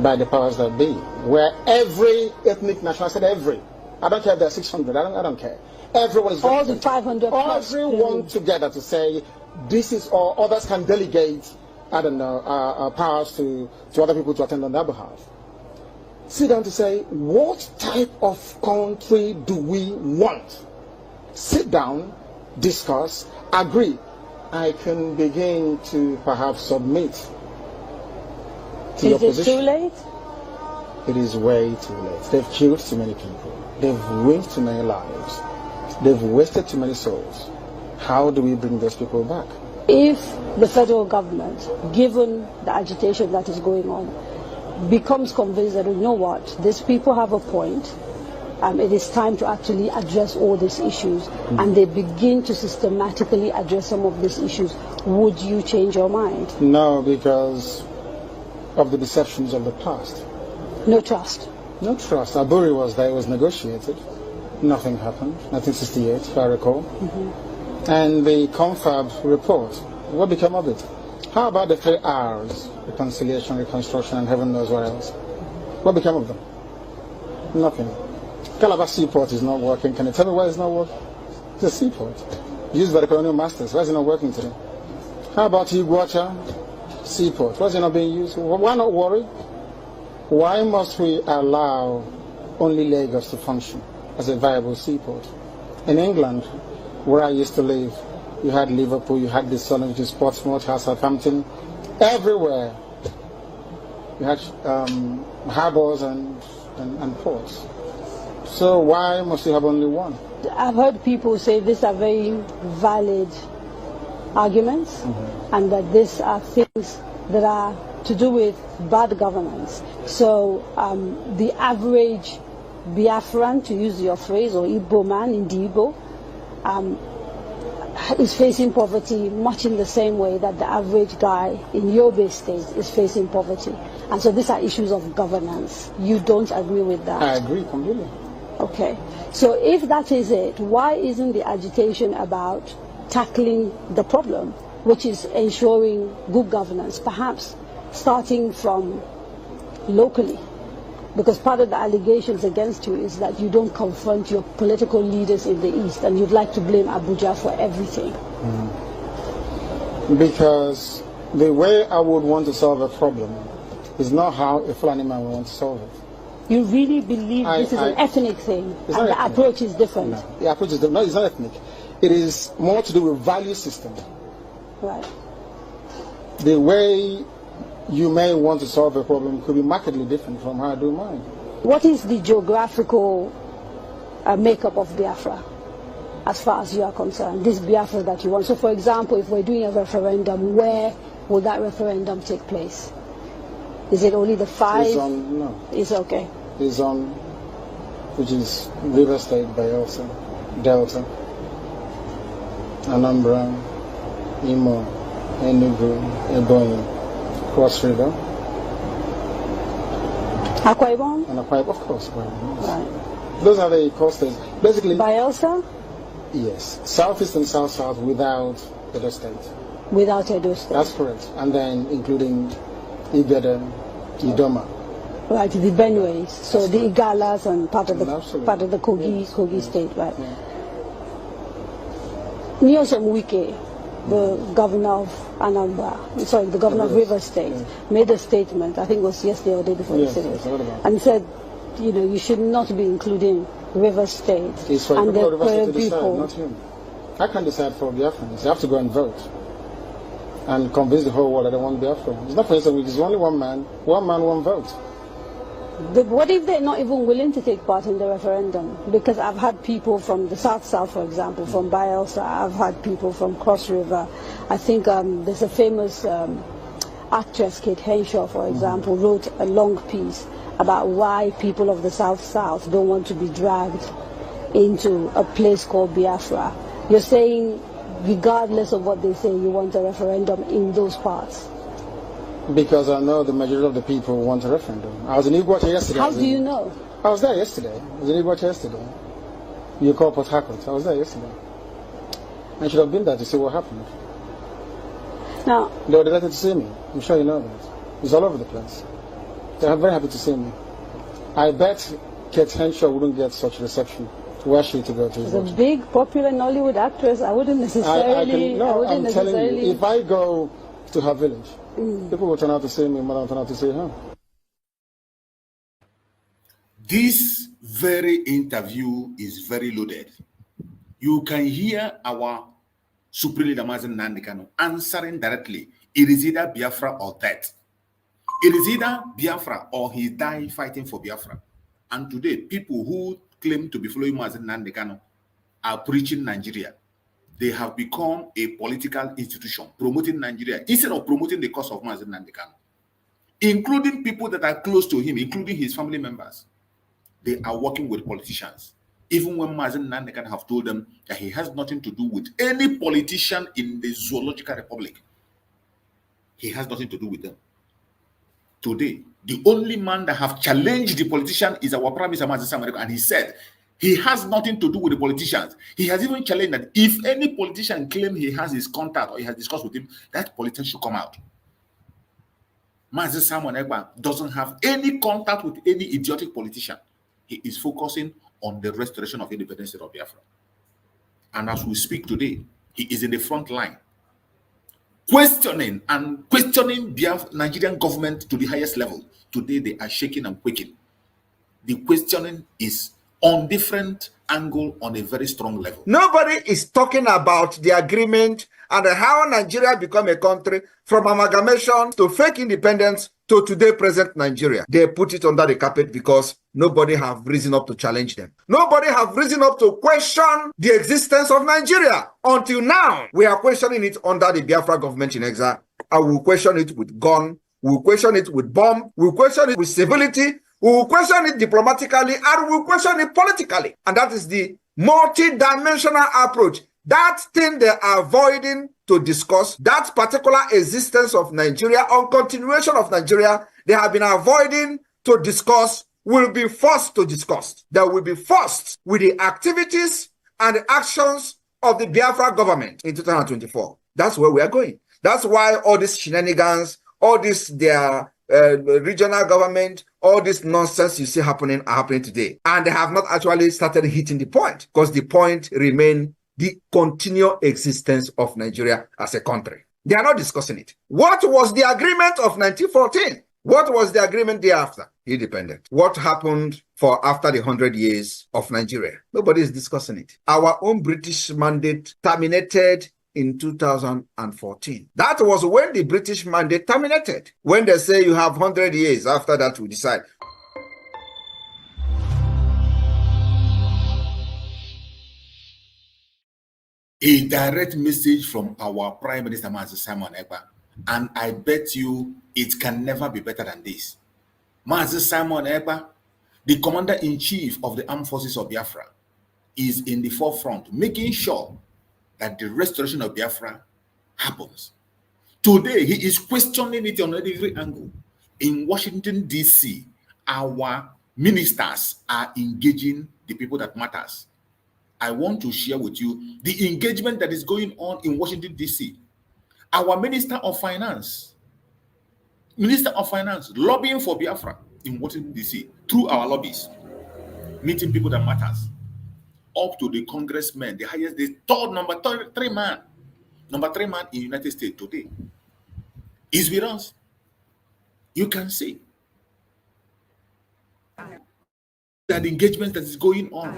by the powers that be, where every ethnic national, I said every, I don't care if there are 600, I don't care. Everyone is all the 500 plus. Everyone together to say this is, or others can delegate, I don't know, powers to other people to attend on their behalf. Sit down to say, what type of country do we want? Sit down, discuss, agree. I can begin to perhaps submit to your position. Is it too late? It is way too late. They've killed too many people. They've ruined too many lives. They've wasted too many souls. How do we bring those people back? If the federal government, given the agitation that is going on, becomes convinced that, you know what, these people have a point, it is time to actually address all these issues, and they begin to systematically address some of these issues, would you change your mind? No, because of the deceptions of the past. No trust? No trust. Aburi was there, it was negotiated. Nothing happened. 1968, if I recall. And the confab report, what became of it? How about the 3 R's? Reconciliation, reconstruction, and heaven knows what else. What became of them? Nothing. Calabar Seaport is not working. Can you tell me why it's not working? It's a seaport used by the colonial masters. Why is it not working today? How about Iguacha Seaport? Why is it not being used? Why not worry? Why must we allow only Lagos to function as a viable seaport? In England, where I used to live, you had Liverpool, you had the Sun, which is Portsmouth, you had Southampton. Everywhere you had harbors and ports. So why must you have only one? I've heard people say these are very valid arguments, and that these are things that are to do with bad governance. So the average Biafran, to use your phrase, or Igbo man in the Igbo, is facing poverty much in the same way that the average guy in Yobe State is facing poverty. And so these are issues of governance. You don't agree with that? I agree completely. Okay. So if that is it, why isn't the agitation about tackling the problem, which is ensuring good governance, perhaps starting from locally? Because part of the allegations against you is that you don't confront your political leaders in the East, and you'd like to blame Abuja for everything. Because the way I would want to solve a problem is not how a Fulani man would want to solve it. You really believe this is an ethnic thing, and the approach is different? No, the approach is different. No, it's not ethnic. It is more to do with value system. Right. The way you may want to solve a problem could be markedly different from how I do mine. What is the geographical makeup of Biafra, as far as you are concerned, this Biafra that you want? So for example, if we're doing a referendum, where will that referendum take place? Is it only the 5? It's on, no. It's okay. It's on, which is River State, Bayelsa, Delta, Anambra, Imo, Enugu, Ebonyi, Cross River. Akwa Ibom? And Akwa Ibom, of course. Yes. Right. Those are the coast states. Basically, Bayelsa? Yes. Southeast and South-South without Edo State. Without Edo State. That's correct. And then including Igede, Idoma. Right, the Benues. So That's the correct. Igalas and part of the Kogi, Yes. Kogi State, right? Nyosom Wike, the governor of Anambra, sorry, the governor of River State, made a statement, I think it was yesterday or the day before yesterday, and said, you know, you should not be including River State It's for and the River State to decide, people. not him. I can't decide for Biafrans. You have to go and vote and convince the whole world that they want Biafra. It's not for instance, it's only one man, one vote. What if they're not even willing to take part in the referendum? Because I've had people from the South, for example, from Bayelsa, I've had people from Cross River. I think there's a famous actress, Kate Henshaw, for example, wrote a long piece about why people of the South don't want to be dragged into a place called Biafra. You're saying, regardless of what they say, you want a referendum in those parts? Because I know the majority of the people want a referendum. I was in Iguacha yesterday. How do you know? I was there yesterday. I was in Iguacha yesterday. You call Port Harcourt. I was there yesterday. I should have been there to see what happened. Now, they were delighted to see me. I'm sure you know that. It's all over the place. They're very happy to see me. I bet Kate Henshaw wouldn't get such reception. Where she to go to? As a big, popular Nollywood actress, I wouldn't necessarily. I'm telling you, if I go to her village, people will turn out to see me more than turn out to see her. This very interview is very loaded. You can hear our Supreme Leader Mazen Nandekano answering directly. It is either Biafra or that. It is either Biafra or he died fighting for Biafra. And today, people who claim to be following Mazen Nandekano are preaching Nigeria. They have become a political institution promoting Nigeria instead of promoting the cause of Mazen Nandekano, including people that are close to him, including his family members. They are working with politicians. Even when Mazen Nandekano have told them that he has nothing to do with any politician in the Zoological Republic. He has nothing to do with them. Today, the only man that have challenged the politician is our Prime Minister Mazen Samareko, and he said he has nothing to do with the politicians. He has even challenged that if any politician claim he has his contact or he has discussed with him, that politician should come out. Mazen Samareko doesn't have any contact with any idiotic politician. He is focusing on the restoration of independence of Biafra. And as we speak today, he is in the front line, questioning Nigerian government to the highest level. Today, they are shaking and quaking. The questioning is on different angle, on a very strong level. Nobody is talking about the agreement and how Nigeria become a country from amalgamation to fake independence to today present Nigeria. They put it under the carpet because nobody have risen up to challenge them. Nobody have risen up to question the existence of Nigeria. Until now, we are questioning it under the Biafra government in exile. I will question it with gun, we'll question it with bomb, we'll question it with civility, we will question it diplomatically, and we will question it politically. And that is the multi-dimensional approach. That thing they are avoiding to discuss, that particular existence of Nigeria or continuation of Nigeria, they have been avoiding to discuss, will be forced to discuss. They will be forced with the activities and the actions of the Biafra government in 2024. That's where we are going. That's why all these shenanigans, all this their regional government, all this nonsense you see happening are happening today. And they have not actually started hitting the point, because the point remains the continual existence of Nigeria as a country. They are not discussing it. What was the agreement of 1914? What was the agreement thereafter? Independent. What happened for after the 100 years of Nigeria? Nobody is discussing it. Our own British mandate terminated in 2014. That was when the British mandate terminated. When they say you have 100 years, after that we decide. A direct message from our Prime Minister Mazen Simon Ekpa, and I bet you it can never be better than this. Mazen Simon Ekpa, the Commander-in-Chief of the Armed Forces of Biafra, is in the forefront, making sure that the restoration of Biafra happens. Today, he is questioning it on every angle. In Washington, D.C., our ministers are engaging the people that matters. I want to share with you the engagement that is going on in Washington, D.C. Our Minister of Finance lobbying for Biafra in Washington, D.C. through our lobbies, meeting people that matters, up to the congressmen, the highest, the third number three man in the United States today is with us. You can see that engagement that is going on.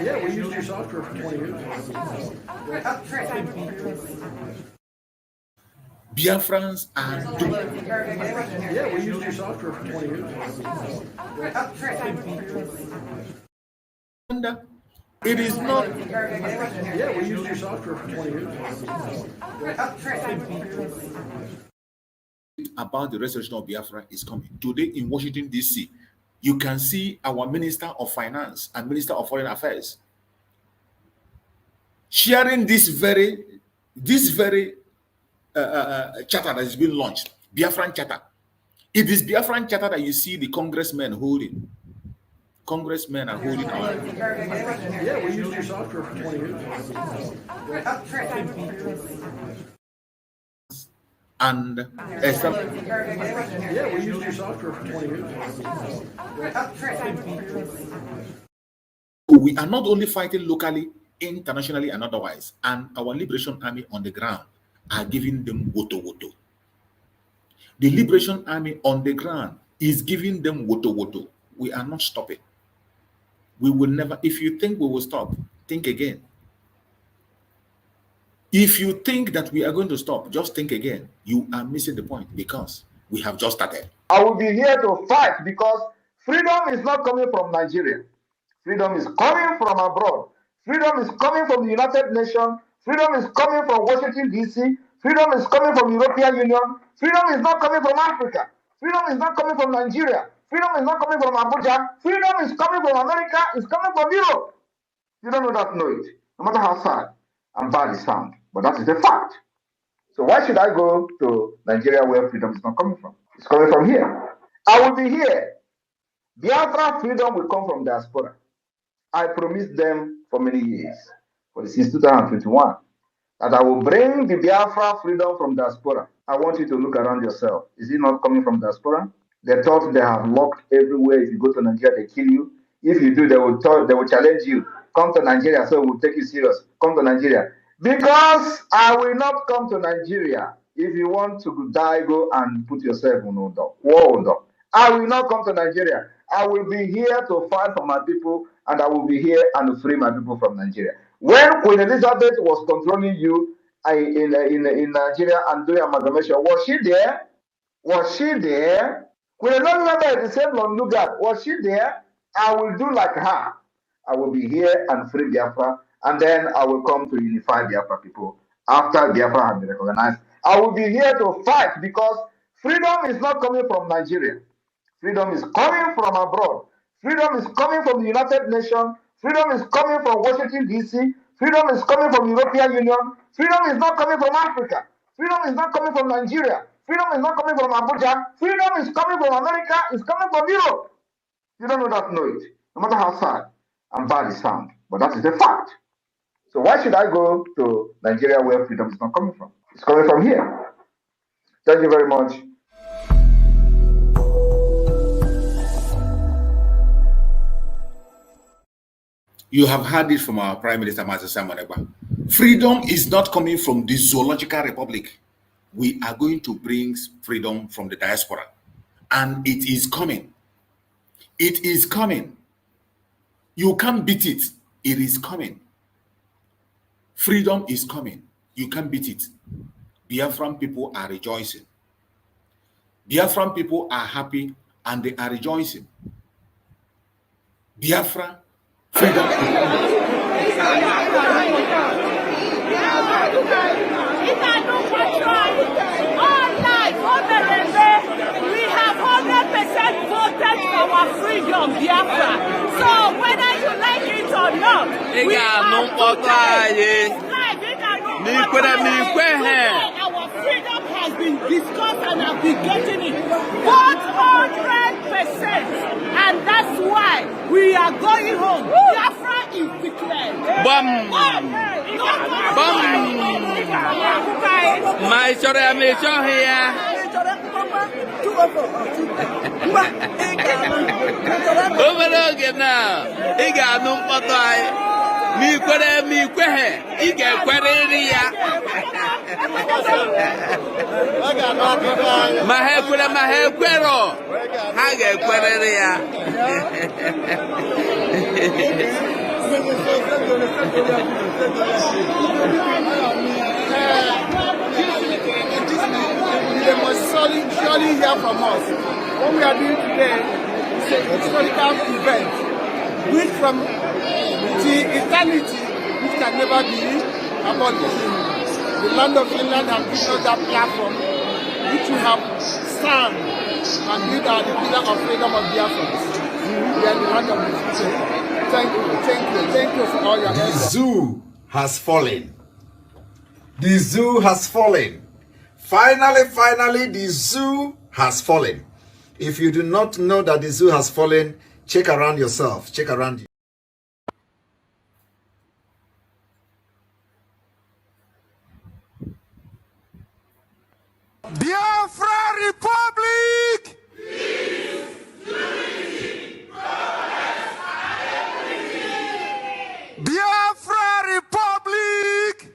Yeah, we used your software for 20 years. Biafrans are doing. Yeah, we used your software for 20 years. It is not. Yeah, we used your software for 20 years. About the restoration of Biafra is coming. Today in Washington, D.C., you can see our Minister of Finance and Minister of Foreign Affairs sharing this very charter that is being launched, Biafran charter. It is Biafran charter that you see the congressmen holding. Congressmen are holding our. Yeah, we used your software for 20 years. And yeah, we used your software for 20 years. We are not only fighting locally, internationally, and otherwise, and our Liberation Army on the ground are giving them woto. The Liberation Army on the ground is giving them woto. We are not stopping. We will never. If you think we will stop, think again. If you think that we are going to stop, just think again. You are missing the point because we have just started. I will be here to fight because freedom is not coming from Nigeria. Freedom is coming from abroad. Freedom is coming from the United Nations. Freedom is coming from Washington, D.C. Freedom is coming from the European Union. Freedom is not coming from Africa. Freedom is not coming from Nigeria. Freedom is not coming from Abuja. Freedom is coming from America. It's coming from Europe. You don't know that, know it. No matter how sad and bad it sounds. But that is a fact. So why should I go to Nigeria where freedom is not coming from? It's coming from here. I will be here. Biafra freedom will come from diaspora. I promised them for many years, since 2021, that I will bring the Biafra freedom from diaspora. I want you to look around yourself. Is it not coming from diaspora? They thought they have locked everywhere. If you go to Nigeria, they kill you. If you do, they will challenge you. Come to Nigeria, so we'll take you serious. Come to Nigeria. Because I will not come to Nigeria. If you want to die, go and put yourself in order. I will not come to Nigeria. I will be here to fight for my people, and I will be here and free my people from Nigeria. When Queen Elizabeth was controlling you in Nigeria and doing amalgamation, was she there? Was she there? Queen Elizabeth, the same Lord Lugard, was she there? I will do like her. I will be here and free Biafra, and then I will come to unify Biafra people after Biafra has been recognized. I will be here to fight because freedom is not coming from Nigeria. Freedom is coming from abroad. Freedom is coming from the United Nations. Freedom is coming from Washington, D.C. Freedom is coming from the European Union. Freedom is not coming from Africa. Freedom is not coming from Nigeria. Freedom is not coming from Abuja. Freedom is coming from America. It's coming from Europe. You don't know that, know it. No matter how sad and bad it sounds. But that is a fact. So why should I go to Nigeria where freedom is not coming from? It's coming from here. Thank you very much. You have heard it from our Prime Minister, Master Simon Ekpa. Freedom is not coming from the Zoological Republic. We are going to bring freedom from the diaspora. And it is coming. It is coming. You can't beat it. It is coming. Freedom is coming. You can't beat it. Biafran people are rejoicing. Biafran people are happy and they are rejoicing. Biafra, freedom. We have 100% voted for our freedom, Biafra. So whether you like it or not, we are our freedom has been discussed and have been getting it 100%, and that's why we are going home. Biafra is declared. My here. Overlook now. He got no photo. Me kwehe. He get queria. Mahe kwero. Ha get queria. They must surely hear from us. What we are doing today is a historical event, which from the eternity, which can never be abolished. The land of Finland has given us that platform, which we have stand and build our the pillar of freedom of Biafrans. We are the land of the future. Thank you for all your help. The zoo has fallen. The zoo has fallen. Finally, the zoo has fallen. If you do not know that the zoo has fallen, check around yourself. Check around you. Biafra Republic! Biafra Republic!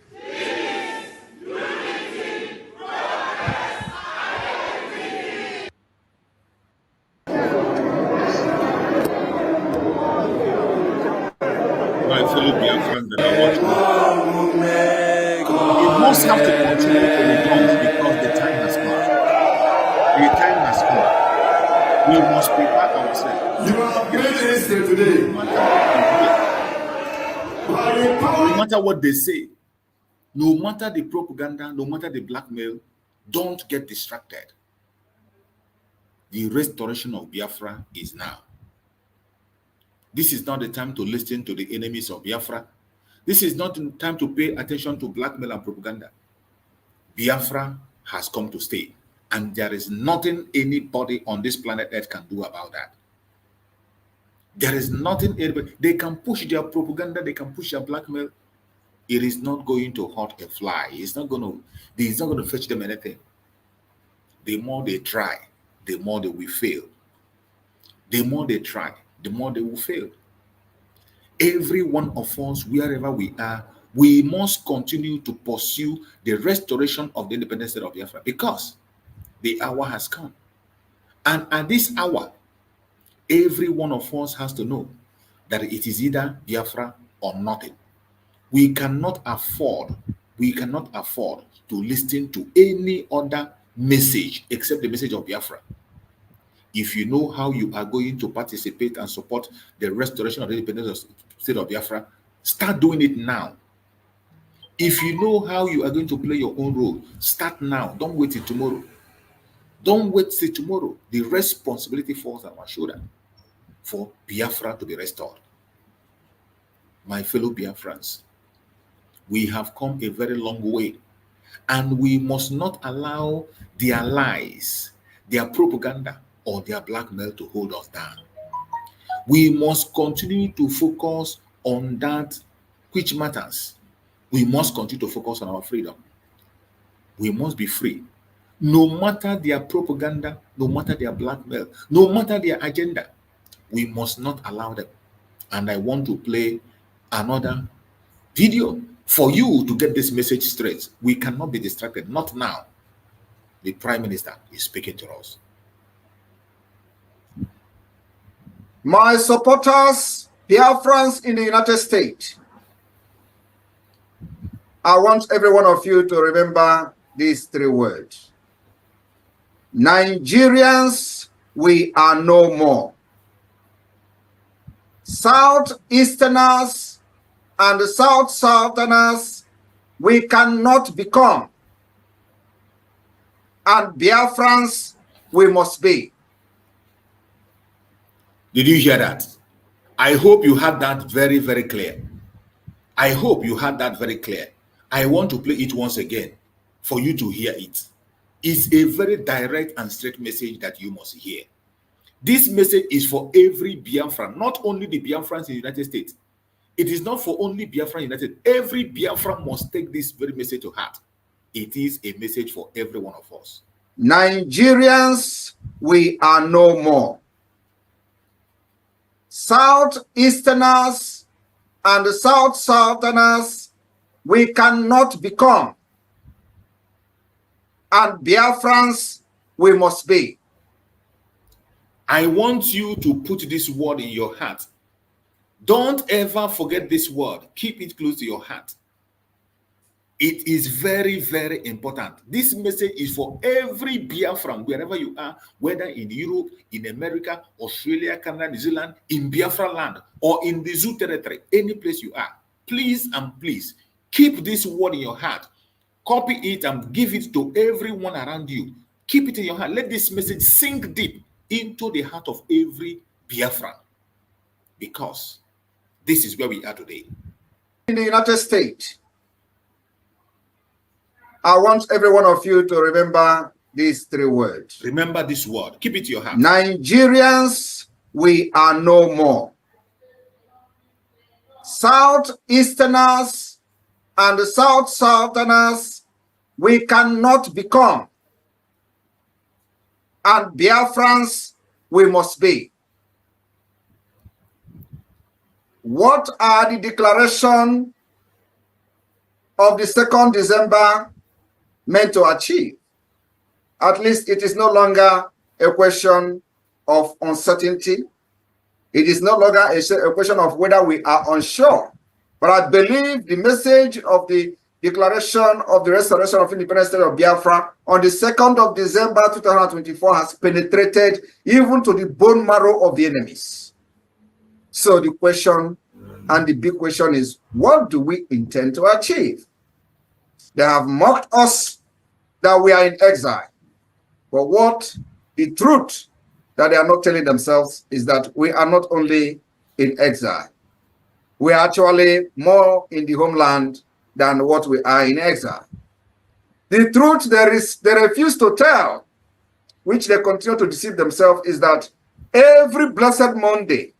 My fellow Biafrans that are watching, we must have to continue to rejoice because the time has come. The time has come. We must prepare ourselves. You have made history today. No matter what they say, no matter the propaganda, no matter the blackmail, don't get distracted. The restoration of Biafra is now. This is not the time to listen to the enemies of Biafra. This is not the time to pay attention to blackmail and propaganda. Biafra has come to stay, and there is nothing anybody on this planet Earth can do about that. There is nothing anybody. They can push their propaganda, they can push their blackmail. It is not going to hurt a fly. It's not going to fetch them anything. The more they try, the more they will fail. The more they try, the more they will fail. Every one of us, wherever we are, we must continue to pursue the restoration of the independent state of Biafra because the hour has come. And at this hour, every one of us has to know that it is either Biafra or nothing. We cannot afford to listen to any other message except the message of Biafra. If you know how you are going to participate and support the restoration of the independent state of Biafra, start doing it now. If you know how you are going to play your own role, start now. Don't wait till tomorrow. Don't wait till tomorrow. The responsibility falls on our shoulder for Biafra to be restored. My fellow Biafrans, we have come a very long way, and we must not allow their lies, their propaganda, or their blackmail to hold us down. We must continue to focus on that which matters. We must continue to focus on our freedom. We must be free. No matter their propaganda, no matter their blackmail, no matter their agenda, we must not allow them. And I want to play another video for you to get this message straight. We cannot be distracted, not now. The Prime Minister is speaking to us. My supporters, Biafrans in the United States, I want every one of you to remember these three words. Nigerians, we are no more. Southeasterners and Southerners, we cannot become. And Biafrans, we must be. Did you hear that? I hope you had that very, very clear. I hope you had that very clear. I want to play it once again for you to hear it. It's a very direct and straight message that you must hear. This message is for every Biafran, not only the Biafrans in the United States. It is not for only Biafran United. Every Biafran must take this very message to heart. It is a message for every one of us. Nigerians, we are no more. Southeasterners and Southerners, we cannot become. And Biafrans, we must be. I want you to put this word in your heart. Don't ever forget this word. Keep it close to your heart. It is very, very important. This message is for every Biafran, wherever you are, whether in Europe, in America, Australia, Canada, New Zealand, in Biafra land, or in the Zoo territory, any place you are. Please and please, keep this word in your heart. Copy it and give it to everyone around you. Keep it in your heart. Let this message sink deep into the heart of every Biafran. Because this is where we are today. In the United States, I want every one of you to remember these 3 words. Remember this word. Keep it to your heart. Nigerians, we are no more. Southeasterners and Southerners, we cannot become. And Biafrans, we must be. What are the declaration of the 2nd December meant to achieve? At least it is no longer a question of uncertainty. It is no longer a question of whether we are unsure. But I believe the message of the Declaration of the Restoration of Independent State of Biafra on the 2nd of December 2024 has penetrated even to the bone marrow of the enemies. So the question, and the big question is, what do we intend to achieve? They have mocked us that we are in exile. But what the truth that they are not telling themselves is that we are not only in exile. We are actually more in the homeland than what we are in exile. The truth they refuse to tell, which they continue to deceive themselves, is that every blessed Monday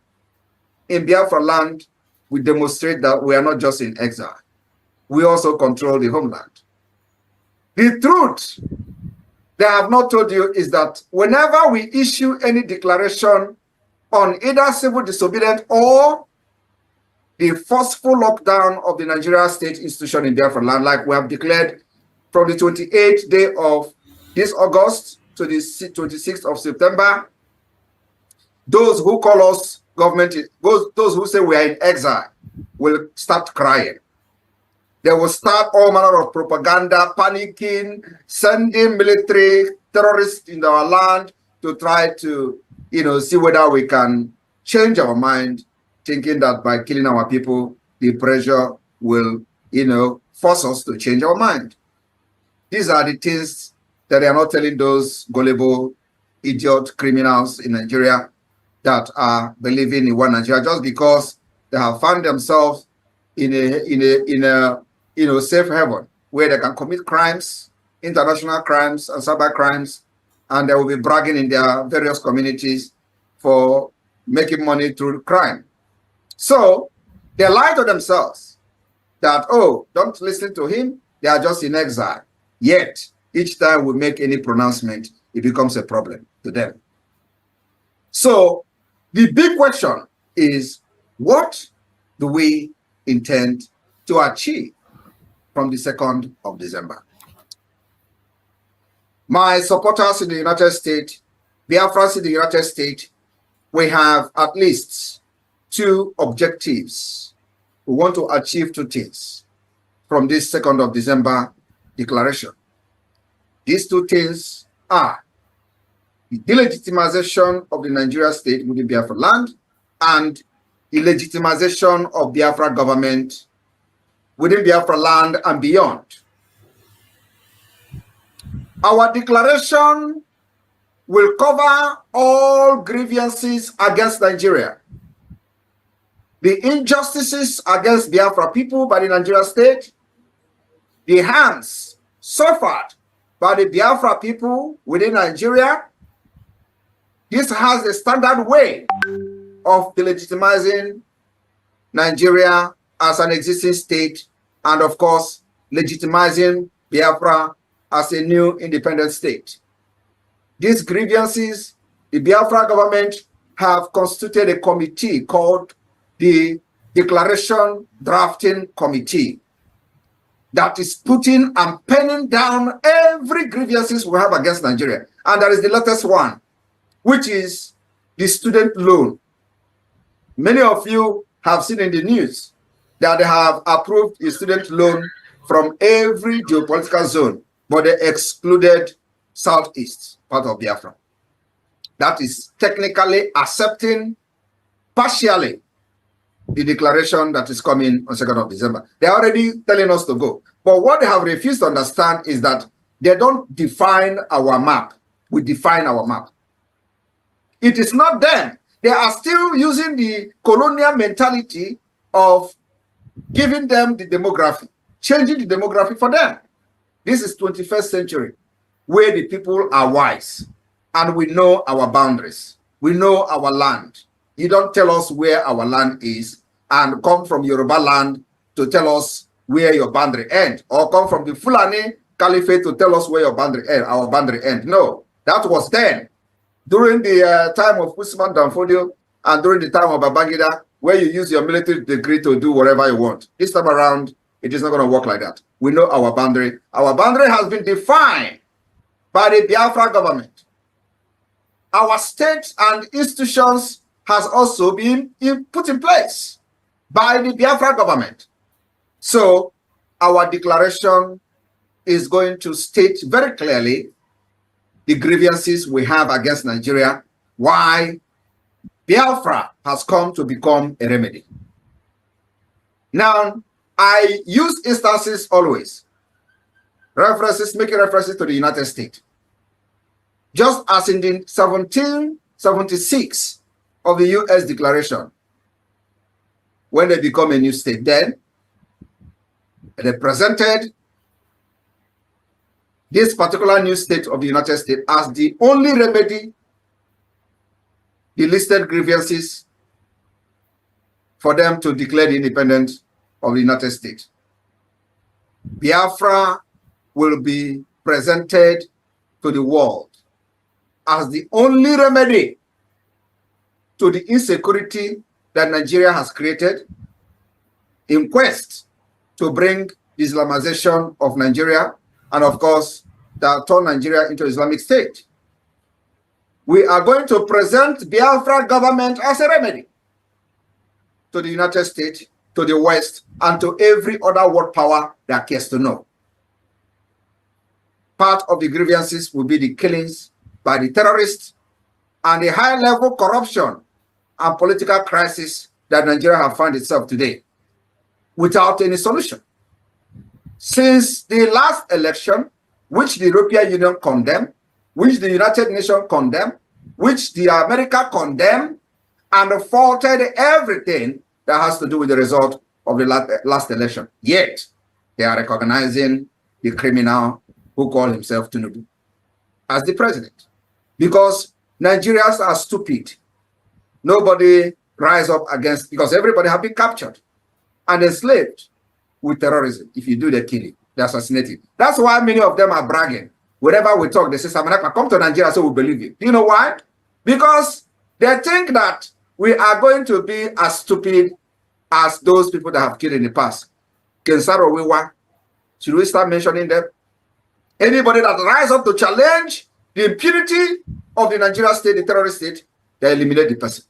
in Biafra land, we demonstrate that we are not just in exile. We also control the homeland. The truth they have not told you is that whenever we issue any declaration on either civil disobedience or the forceful lockdown of the Nigeria state institution in Biafra land, like we have declared from the 28th day of this August to the 26th of September, those who call us government, those who say we are in exile, will start crying. They will start all manner of propaganda, panicking, sending military terrorists in our land to try to, see whether we can change our mind, thinking that by killing our people, the pressure will, force us to change our mind. These are the things that they are not telling those gullible, idiot criminals in Nigeria that are believing in one Nigeria just because they have found themselves in a safe haven where they can commit crimes, international crimes and cyber crimes, and they will be bragging in their various communities for making money through crime. So they lie to themselves that, oh, don't listen to him, they are just in exile. Yet, each time we make any pronouncement, it becomes a problem to them. So the big question is, what do we intend to achieve from the 2nd of December? My supporters in the United States, Biafrans in the United States, we have at least 2 objectives. We want to achieve 2 things from this 2nd of December declaration. These 2 things are the delegitimization of the Nigeria state within Biafra land and the legitimization of Biafra government within Biafra land and beyond. Our declaration will cover all grievances against Nigeria. The injustices against Biafra people by the Nigeria state, the harms suffered by the Biafra people within Nigeria. This has a standard way of delegitimizing Nigeria as an existing state and, of course, legitimizing Biafra as a new independent state. These grievances, the Biafra government have constituted a committee called the Declaration Drafting Committee that is putting and penning down every grievances we have against Nigeria. And there is the latest one, which is the student loan. Many of you have seen in the news that they have approved a student loan from every geopolitical zone, but they excluded Southeast, part of Biafra. That is technically accepting partially the declaration that is coming on 2nd of December. They're already telling us to go. But what they have refused to understand is that they don't define our map. We define our map. It is not them. They are still using the colonial mentality of giving them the demography, changing the demography for them. This is 21st century, where the people are wise and we know our boundaries. We know our land. You don't tell us where our land is and come from Yoruba land to tell us where your boundary end, or come from the Fulani Caliphate to tell us where your boundary end, our boundary end. No, that was then. During the time of Usman Danfodio and during the time of Babangida, where you use your military degree to do whatever you want. This time around, it is not going to work like that. We know our boundary. Our boundary has been defined by the Biafra government. Our states and institutions has also been put in place by the Biafra government. So our declaration is going to state very clearly the grievances we have against Nigeria, why Biafra has come to become a remedy. Now, I use instances always, making references to the United States. Just as in the 1776 of the U.S. Declaration, when they become a new state, then they presented this particular new state of the United States as the only remedy, the listed grievances for them to declare the independence of the United States. Biafra will be presented to the world as the only remedy to the insecurity that Nigeria has created in quest to bring Islamization of Nigeria and, of course, that turn Nigeria into Islamic State. We are going to present Biafra government as a remedy to the United States, to the West, and to every other world power that cares to know. Part of the grievances will be the killings by the terrorists and the high-level corruption and political crisis that Nigeria has found itself today without any solution. Since the last election, which the European Union condemned, which the United Nations condemned, which the America condemned, and faulted everything that has to do with the result of the last election. Yet, they are recognizing the criminal who called himself Tinubu as the president. Because Nigerians are stupid. Nobody rise up against, because everybody have been captured and enslaved with terrorism. If you do the killing, the assassinating. That's why many of them are bragging. Whenever we talk, they say, Samanaka, come to Nigeria so we believe you. Do you know why? Because they think that we are going to be as stupid as those people that have killed in the past. Kensaro Wiwa, should we start mentioning them? Anybody that rise up to challenge the impunity of the Nigeria state, the terrorist state, they eliminate the person.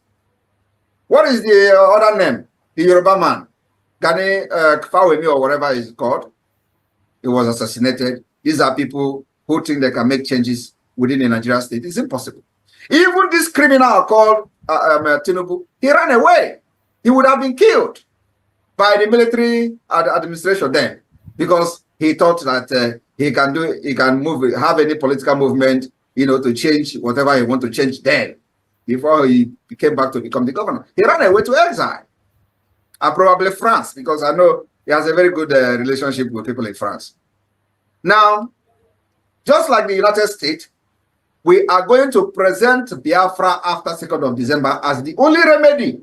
What is the other name? The Yoruba man, Gani Fawemi or whatever is called. He was assassinated. These are people who think they can make changes within the Nigeria state. It's impossible. Even this criminal called Tinubu, he ran away. He would have been killed by the military administration then, because he thought that he can have any political movement, to change whatever he want to change then, before he came back to become the governor. He ran away to exile, and probably France, because I know he has a very good relationship with people in France. Now, just like the United States, we are going to present Biafra after 2nd of December as the only remedy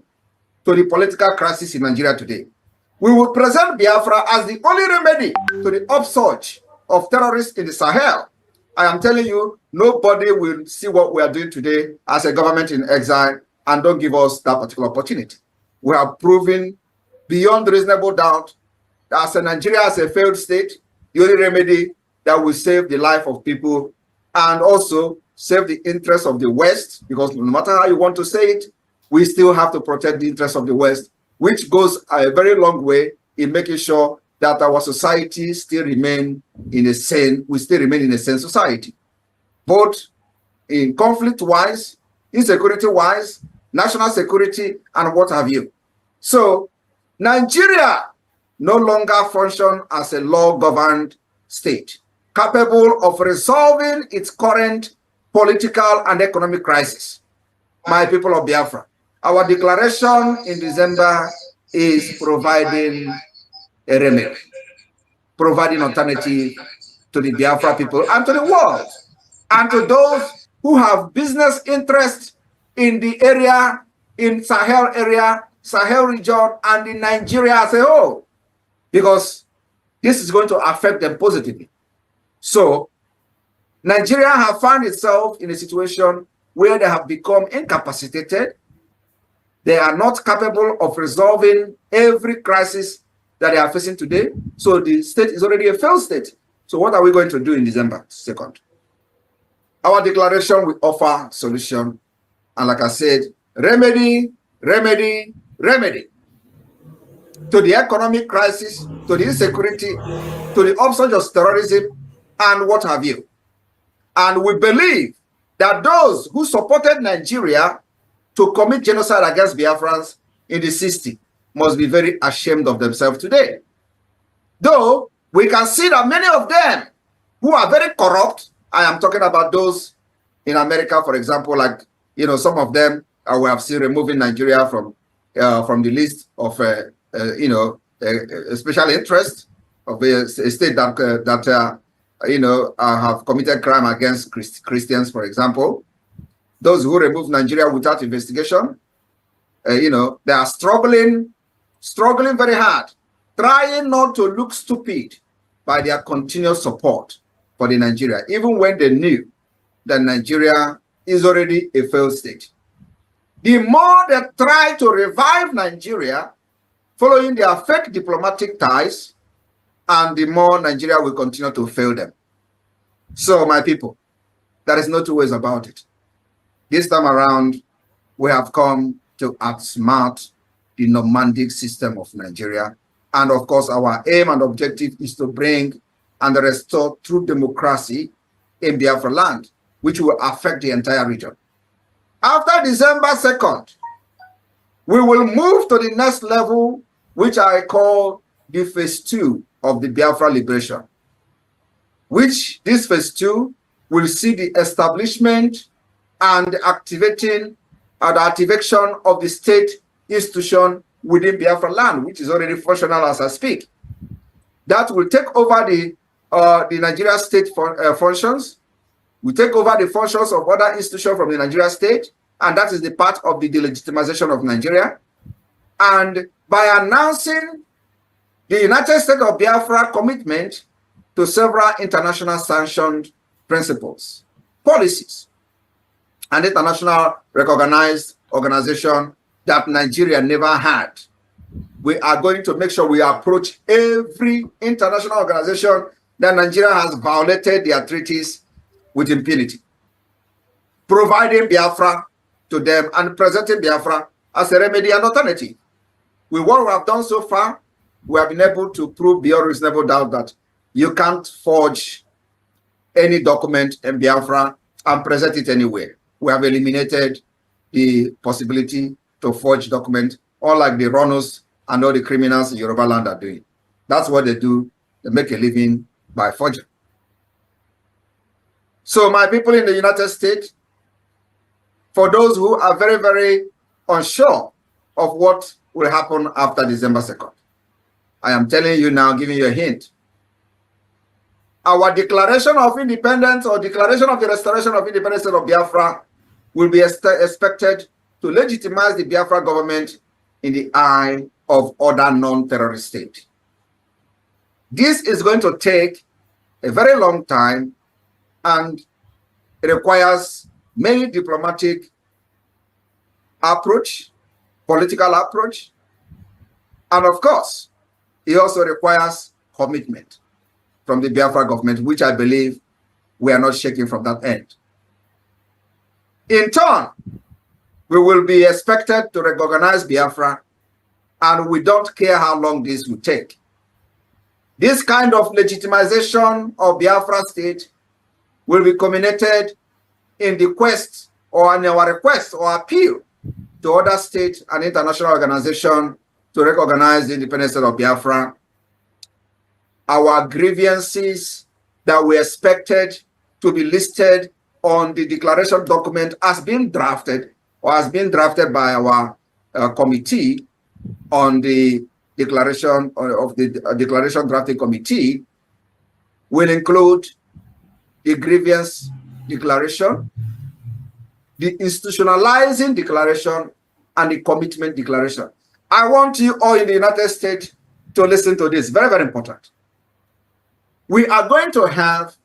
to the political crisis in Nigeria today. We will present Biafra as the only remedy to the upsurge of terrorists in the Sahel. I am telling you, nobody will see what we are doing today as a government in exile and don't give us that particular opportunity. We have proven beyond reasonable doubt that as Nigeria as a failed state, the only remedy that will save the life of people and also save the interests of the West, because no matter how you want to say it, we still have to protect the interests of the West, which goes a very long way in making sure that our society still remain in a sane, we still remain in a sane society, both in conflict-wise, insecurity-wise, national security, and what have you. So Nigeria no longer function as a law-governed state, capable of resolving its current political and economic crisis. My people of Biafra, our declaration in December is providing a remedy, providing alternative to the Biafra people and to the world, and to those who have business interests in the area, in Sahel area, Sahel region, and in Nigeria as a whole, because this is going to affect them positively. So Nigeria have found itself in a situation where they have become incapacitated. They are not capable of resolving every crisis that they are facing today. So the state is already a failed state. So what are we going to do in December 2nd? Our declaration will offer solution. And like I said, remedy, remedy, remedy to the economic crisis, to the insecurity, to the upsurge of terrorism, and what have you. And we believe that those who supported Nigeria to commit genocide against Biafrans in the 60s must be very ashamed of themselves today. Though we can see that many of them who are very corrupt, I am talking about those in America, for example, like, you know, some of them we have seen removing Nigeria from the list of, you know, special interest of a state that you know, have committed crime against Christians, for example. Those who remove Nigeria without investigation, you know, they are struggling very hard, trying not to look stupid by their continuous support for the Nigeria, even when they knew that Nigeria is already a failed state. The more they try to revive Nigeria, following their fake diplomatic ties, and the more Nigeria will continue to fail them. So, my people, there is no two ways about it. This time around, we have come to outsmart the nomadic system of Nigeria. And of course, our aim and objective is to bring and restore true democracy in Biafra land, which will affect the entire region. After December 2nd, we will move to the next level, which I call the phase 2 of the Biafra liberation, which this phase 2 will see the establishment and the activation of the state institution within Biafra land, which is already functional as I speak. That will take over the Nigeria state functions, will take over the functions of other institutions from the Nigeria state, and that is the part of the delegitimization of Nigeria. And by announcing the United States of Biafra commitment to several international sanctioned principles, policies, and international recognized organization that Nigeria never had, we are going to make sure we approach every international organization that Nigeria has violated their treaties with impunity, providing Biafra to them and presenting Biafra as a remedy and alternative. With what we have done so far, we have been able to prove beyond reasonable doubt that you can't forge any document in Biafra and present it anywhere. We have eliminated the possibility to forge document, unlike the runners and all the criminals in Yoruba land are doing. That's what they do. They make a living by forgery. So my people in the United States, for those who are very, very unsure of what will happen after December 2nd, I am telling you now, giving you a hint. Our declaration of independence or declaration of the restoration of independence of Biafra will be expected to legitimize the Biafra government in the eye of other non-terrorist states. This is going to take a very long time, and it requires many diplomatic approach, political approach, and of course, it also requires commitment from the Biafra government, which I believe we are not shaking from that end. In turn, we will be expected to recognize Biafra, and we don't care how long this will take. This kind of legitimization of Biafra state will be culminated in the quest or in our request or appeal to other states and international organizations to recognize the independence of Biafra. Our grievances that we expected to be listed on the declaration document has been drafted or has been drafted by our committee on the declaration of the declaration drafting committee will include the grievance declaration, the institutionalizing declaration, and the commitment declaration. I want you all in the United States to listen to this. Very, very important. We are going to have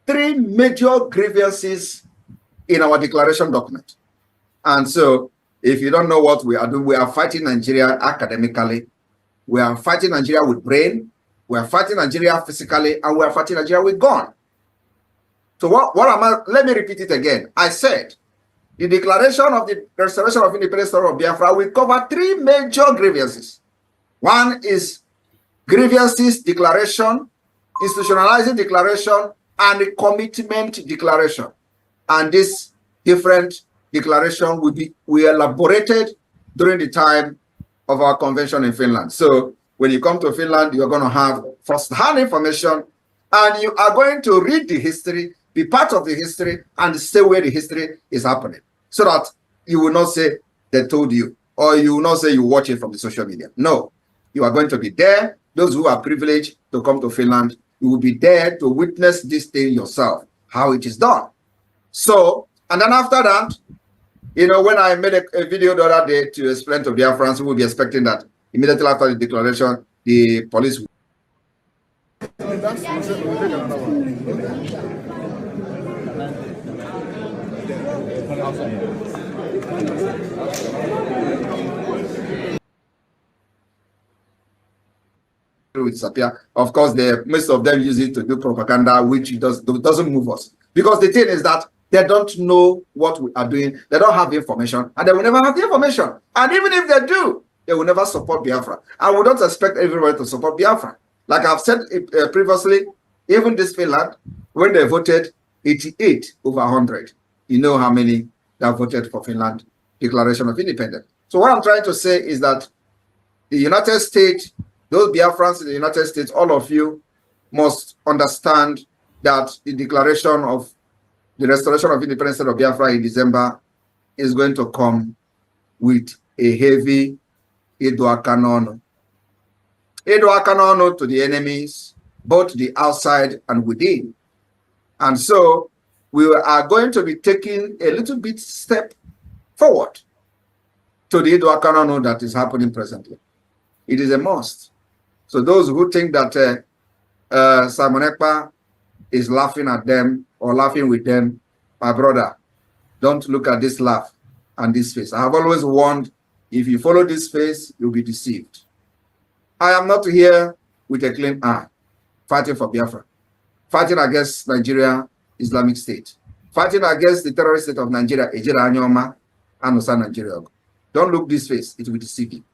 3 major grievances in our declaration document. And so, if you don't know what we are doing, we are fighting Nigeria academically, we are fighting Nigeria with brain, we are fighting Nigeria physically, and we are fighting Nigeria with gun. So what am I? Let me repeat it again. I said, the declaration of the restoration of independence of Biafra will cover 3 major grievances. One is grievances declaration, institutionalizing declaration, and the commitment declaration. And this different declaration will be elaborated during the time of our convention in Finland. So when you come to Finland, you're going to have first-hand information, and you are going to read the history, be part of the history, and stay where the history is happening, so that you will not say they told you, or you will not say you watch it from the social media. No, you are going to be there. Those who are privileged to come to Finland, you will be there to witness this thing yourself, how it is done. So, and then after that, you know, when I made a video the other day to explain to Biafrans, who will be expecting that immediately after the declaration, the police will. Disappear. Of course, most of them use it to do propaganda, which doesn't move us. Because the thing is that they don't know what we are doing. They don't have the information, and they will never have the information. And even if they do, they will never support Biafra. And we don't expect everybody to support Biafra. Like I've said previously, even this Finland, when they voted 88 over 100, you know how many that voted for Finland Declaration of Independence. So what I'm trying to say is that the United States, those Biafrans in the United States, all of you must understand that the declaration of the restoration of independence of Biafra in December is going to come with a heavy Edwakanono. Edwakanono to the enemies, both the outside and within. And so we are going to be taking a little bit step forward to the Edwakanono that is happening presently. It is a must. So those who think that Simon Ekpa is laughing at them or laughing with them, my brother, don't look at this laugh and this face. I have always warned, if you follow this face, you'll be deceived. I am not here with a clean eye, fighting for Biafra, fighting against Nigeria Islamic State, fighting against the terrorist state of Nigeria, Ejira Anyoma, and Osa Nigeria. Don't look this face, it will deceive you.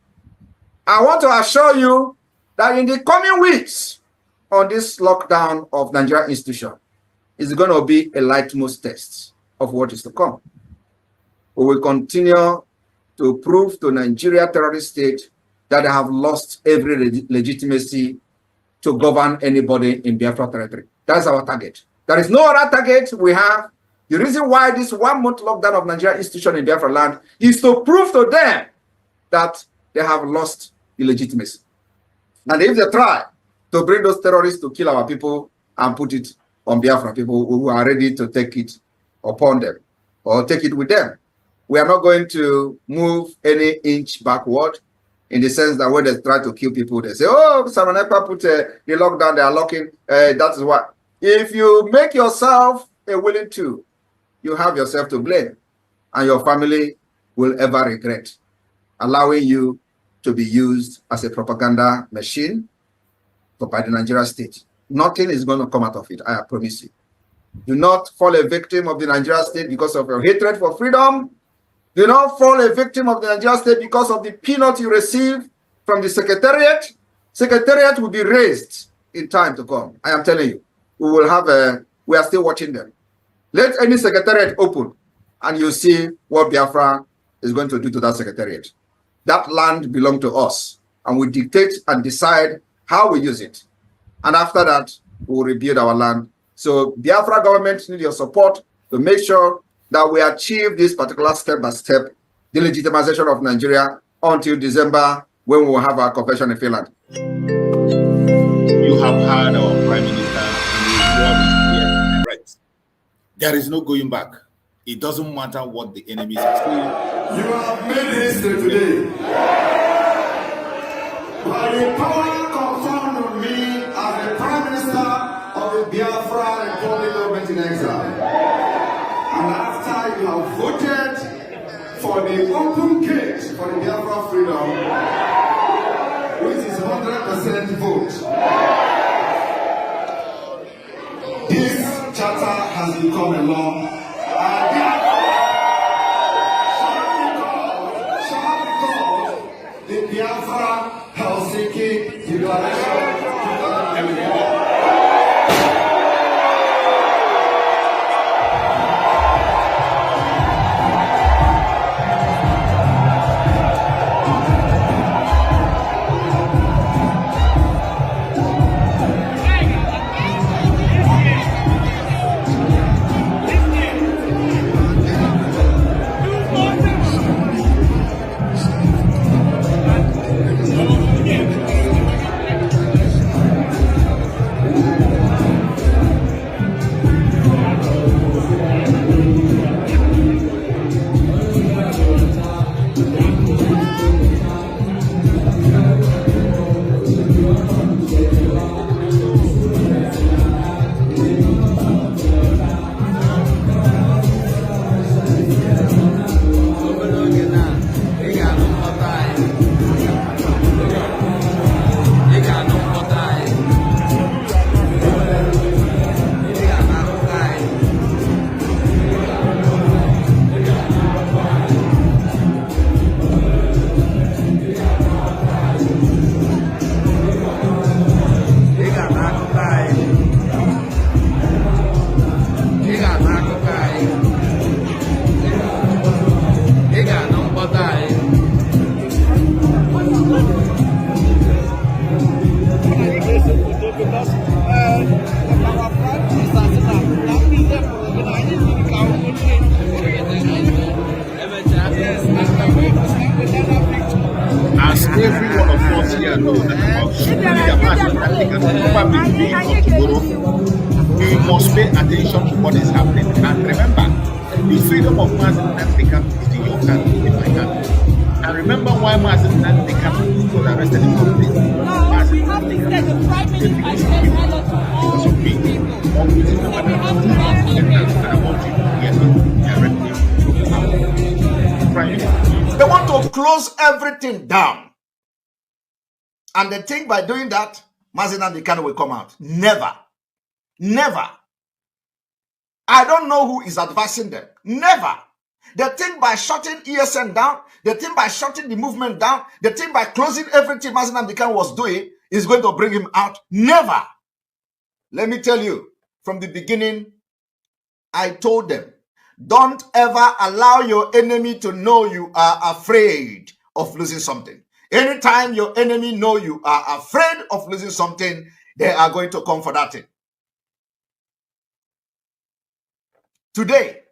I want to assure you that in the coming weeks, on this lockdown of Nigeria institution, is going to be a litmus test of what is to come. We will continue to prove to Nigeria terrorist state that they have lost every legitimacy to govern anybody in Biafra territory. That's our target. There is no other target we have. The reason why this 1-month lockdown of Nigeria institution in Biafra land is to prove to them that they have lost the legitimacy. And if they try to bring those terrorists to kill our people and put it on Biafra people who are ready to take it upon them or take it with them, we are not going to move any inch backward, in the sense that when they try to kill people, they say, oh, Simon Ekpa put the lockdown, they are locking. That is what. If you make yourself a willing tool, you have yourself to blame, and your family will ever regret allowing you to be used as a propaganda machine by the Nigeria state. Nothing is going to come out of it, I promise you. Do not fall a victim of the Nigeria state because of your hatred for freedom. Do not fall a victim of the Nigeria state because of the peanut you receive from the secretariat. Secretariat will be raised in time to come. I am telling you, we are still watching them. Let any secretariat open and you see what Biafra is going to do to that secretariat. That land belongs to us, and we dictate and decide how we use it. And after that, we will rebuild our land. So Biafra government needs your support to make sure that we achieve this particular step-by-step delegitimization of Nigeria until December, when we will have our convention in Finland. You have heard our Prime Minister Yeah, right. There is no going back. It doesn't matter what the enemies are saying. You have made history today. By the power conferred on me as the Prime Minister of the Biafra Republic Government in Exile. And after you have voted for the open gate for the Biafra freedom, which is 100% vote, this charter has become a law. And shall be called the Biafra Helsinki Declaration 2024. As every one of us here knows that we must pay attention to what is happening. And remember, the freedom of Mazen Nantikan is in your hand, in my hand. And remember why Mazen Nantikan was arrested in the place. We have to get the Prime Minister because of me. I want you to hear me directly. Prime Minister. They want to close everything down. And they think by doing that, Mazen Nantikan will come out. Never. Never. I don't know who is advising them. Never. They think by shutting ESN down, they think by shutting the movement down, they think by closing everything Mazen Nantikan was doing is going to bring him out. Never. Let me tell you, from the beginning, I told them, don't ever allow your enemy to know you are afraid of losing something. Anytime your enemy know you are afraid of losing something, they are going to come for that thing. Today,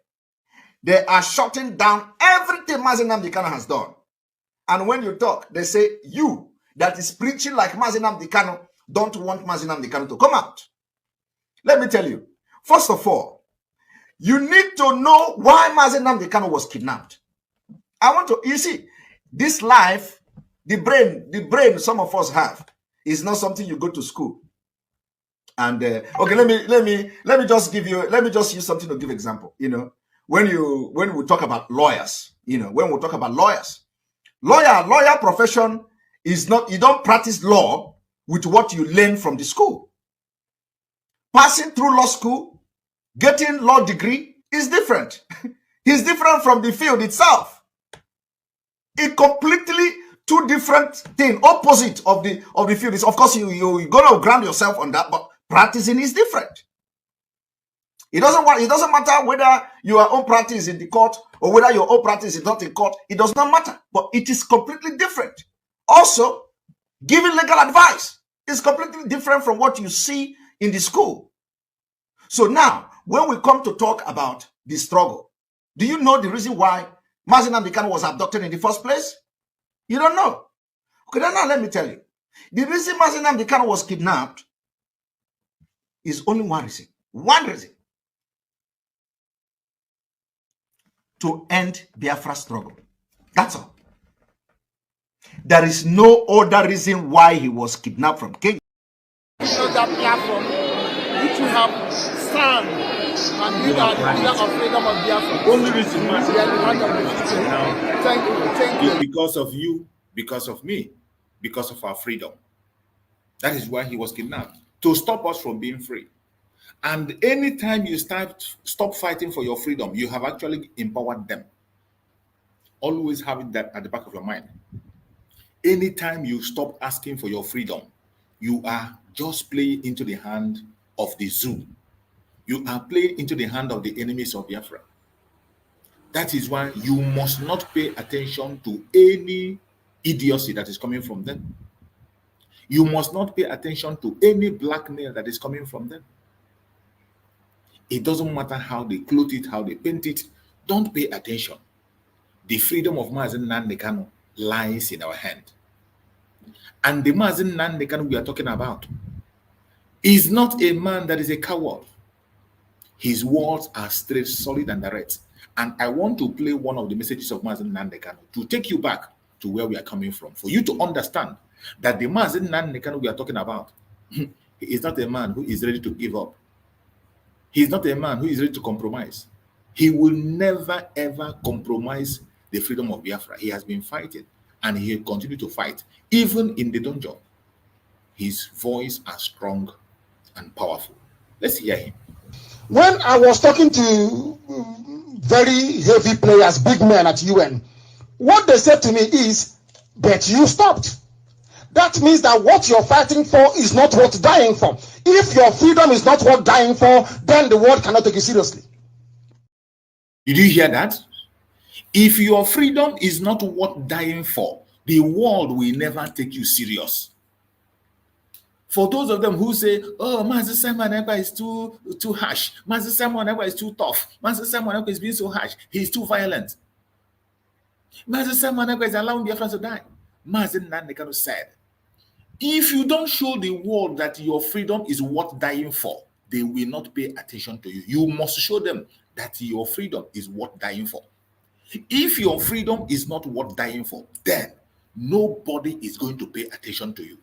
they are shutting down everything Mazen Nantikan has done. And when you talk, they say, you that is preaching like Mazen Nantikan don't want Mazen Nantikan to come out. Let me tell you, first of all, you need to know why Mazen Nantikan was kidnapped. I want to, you see, this life, the brain some of us have is not something you go to school. And okay, let me just use something to give example. You know, when we talk about lawyers, lawyer profession is not, you don't practice law with what you learn from the school. Passing through law school, getting law degree is different. It's different from the field itself. It completely two different things, opposite of the field. It's, of course, you're gonna ground yourself on that, but practicing is different. It doesn't matter whether your own practice is in the court or whether your own practice is not in court. It does not matter, but it is completely different. Also, giving legal advice is completely different from what you see in the school. So now, when we come to talk about the struggle, do you know the reason why Mazen Nantikan was abducted in the first place? You don't know. Okay, then now let me tell you. The reason Mazen Nantikan was kidnapped is only one reason. One reason. To end Biafra struggle. That's all. There is no other reason why he was kidnapped from Kenya. So that platform, which we have stand and we are the pillar of freedom of Biafra. Only reason why we are the hand of the future. Thank you. Thank you. Because of you, because of me, because of our freedom. That is why he was kidnapped. To stop us from being free. And anytime you stop fighting for your freedom, you have actually empowered them. Always having that at the back of your mind. Anytime you stop asking for your freedom, you are just playing into the hand of the zoo. You are playing into the hand of the enemies of Biafra. That is why you must not pay attention to any idiocy that is coming from them. You must not pay attention to any blackmail that is coming from them. It doesn't matter how they clothe it, how they paint it. Don't pay attention. The freedom of Mazen Nnamdi Kanu lies in our hand. And the Mazen Nnamdi Kanu we are talking about is not a man that is a coward. His words are straight, solid, and direct. And I want to play one of the messages of Mazen Nnamdi Kanu to take you back to where we are coming from, for you to understand that the Mazen Nnamdi Kanu we are talking about, he is not a man who is ready to give up. He is not a man who is ready to compromise. He will never, ever compromise the freedom of Biafra. He has been fighting, and he will continue to fight, even in the dungeon. His voice is strong and powerful. Let's hear him. When I was talking to very heavy players, big men at UN, what they said to me is, but you stopped. That means that what you're fighting for is not worth dying for. If your freedom is not worth dying for, then the world cannot take you seriously. Did you hear that? If your freedom is not worth dying for, the world will never take you serious. For those of them who say, oh, Master Simon Ekpa is too harsh. Master Simon Ekpa is too tough. Master Simon Ekpa is being so harsh. He's too violent. Master Simon Ekpa is allowing Biafrans to die. Master Nnamdi Kanu said, if you don't show the world that your freedom is worth dying for, they will not pay attention to you. You must show them that your freedom is worth dying for. If your freedom is not worth dying for, then nobody is going to pay attention to you.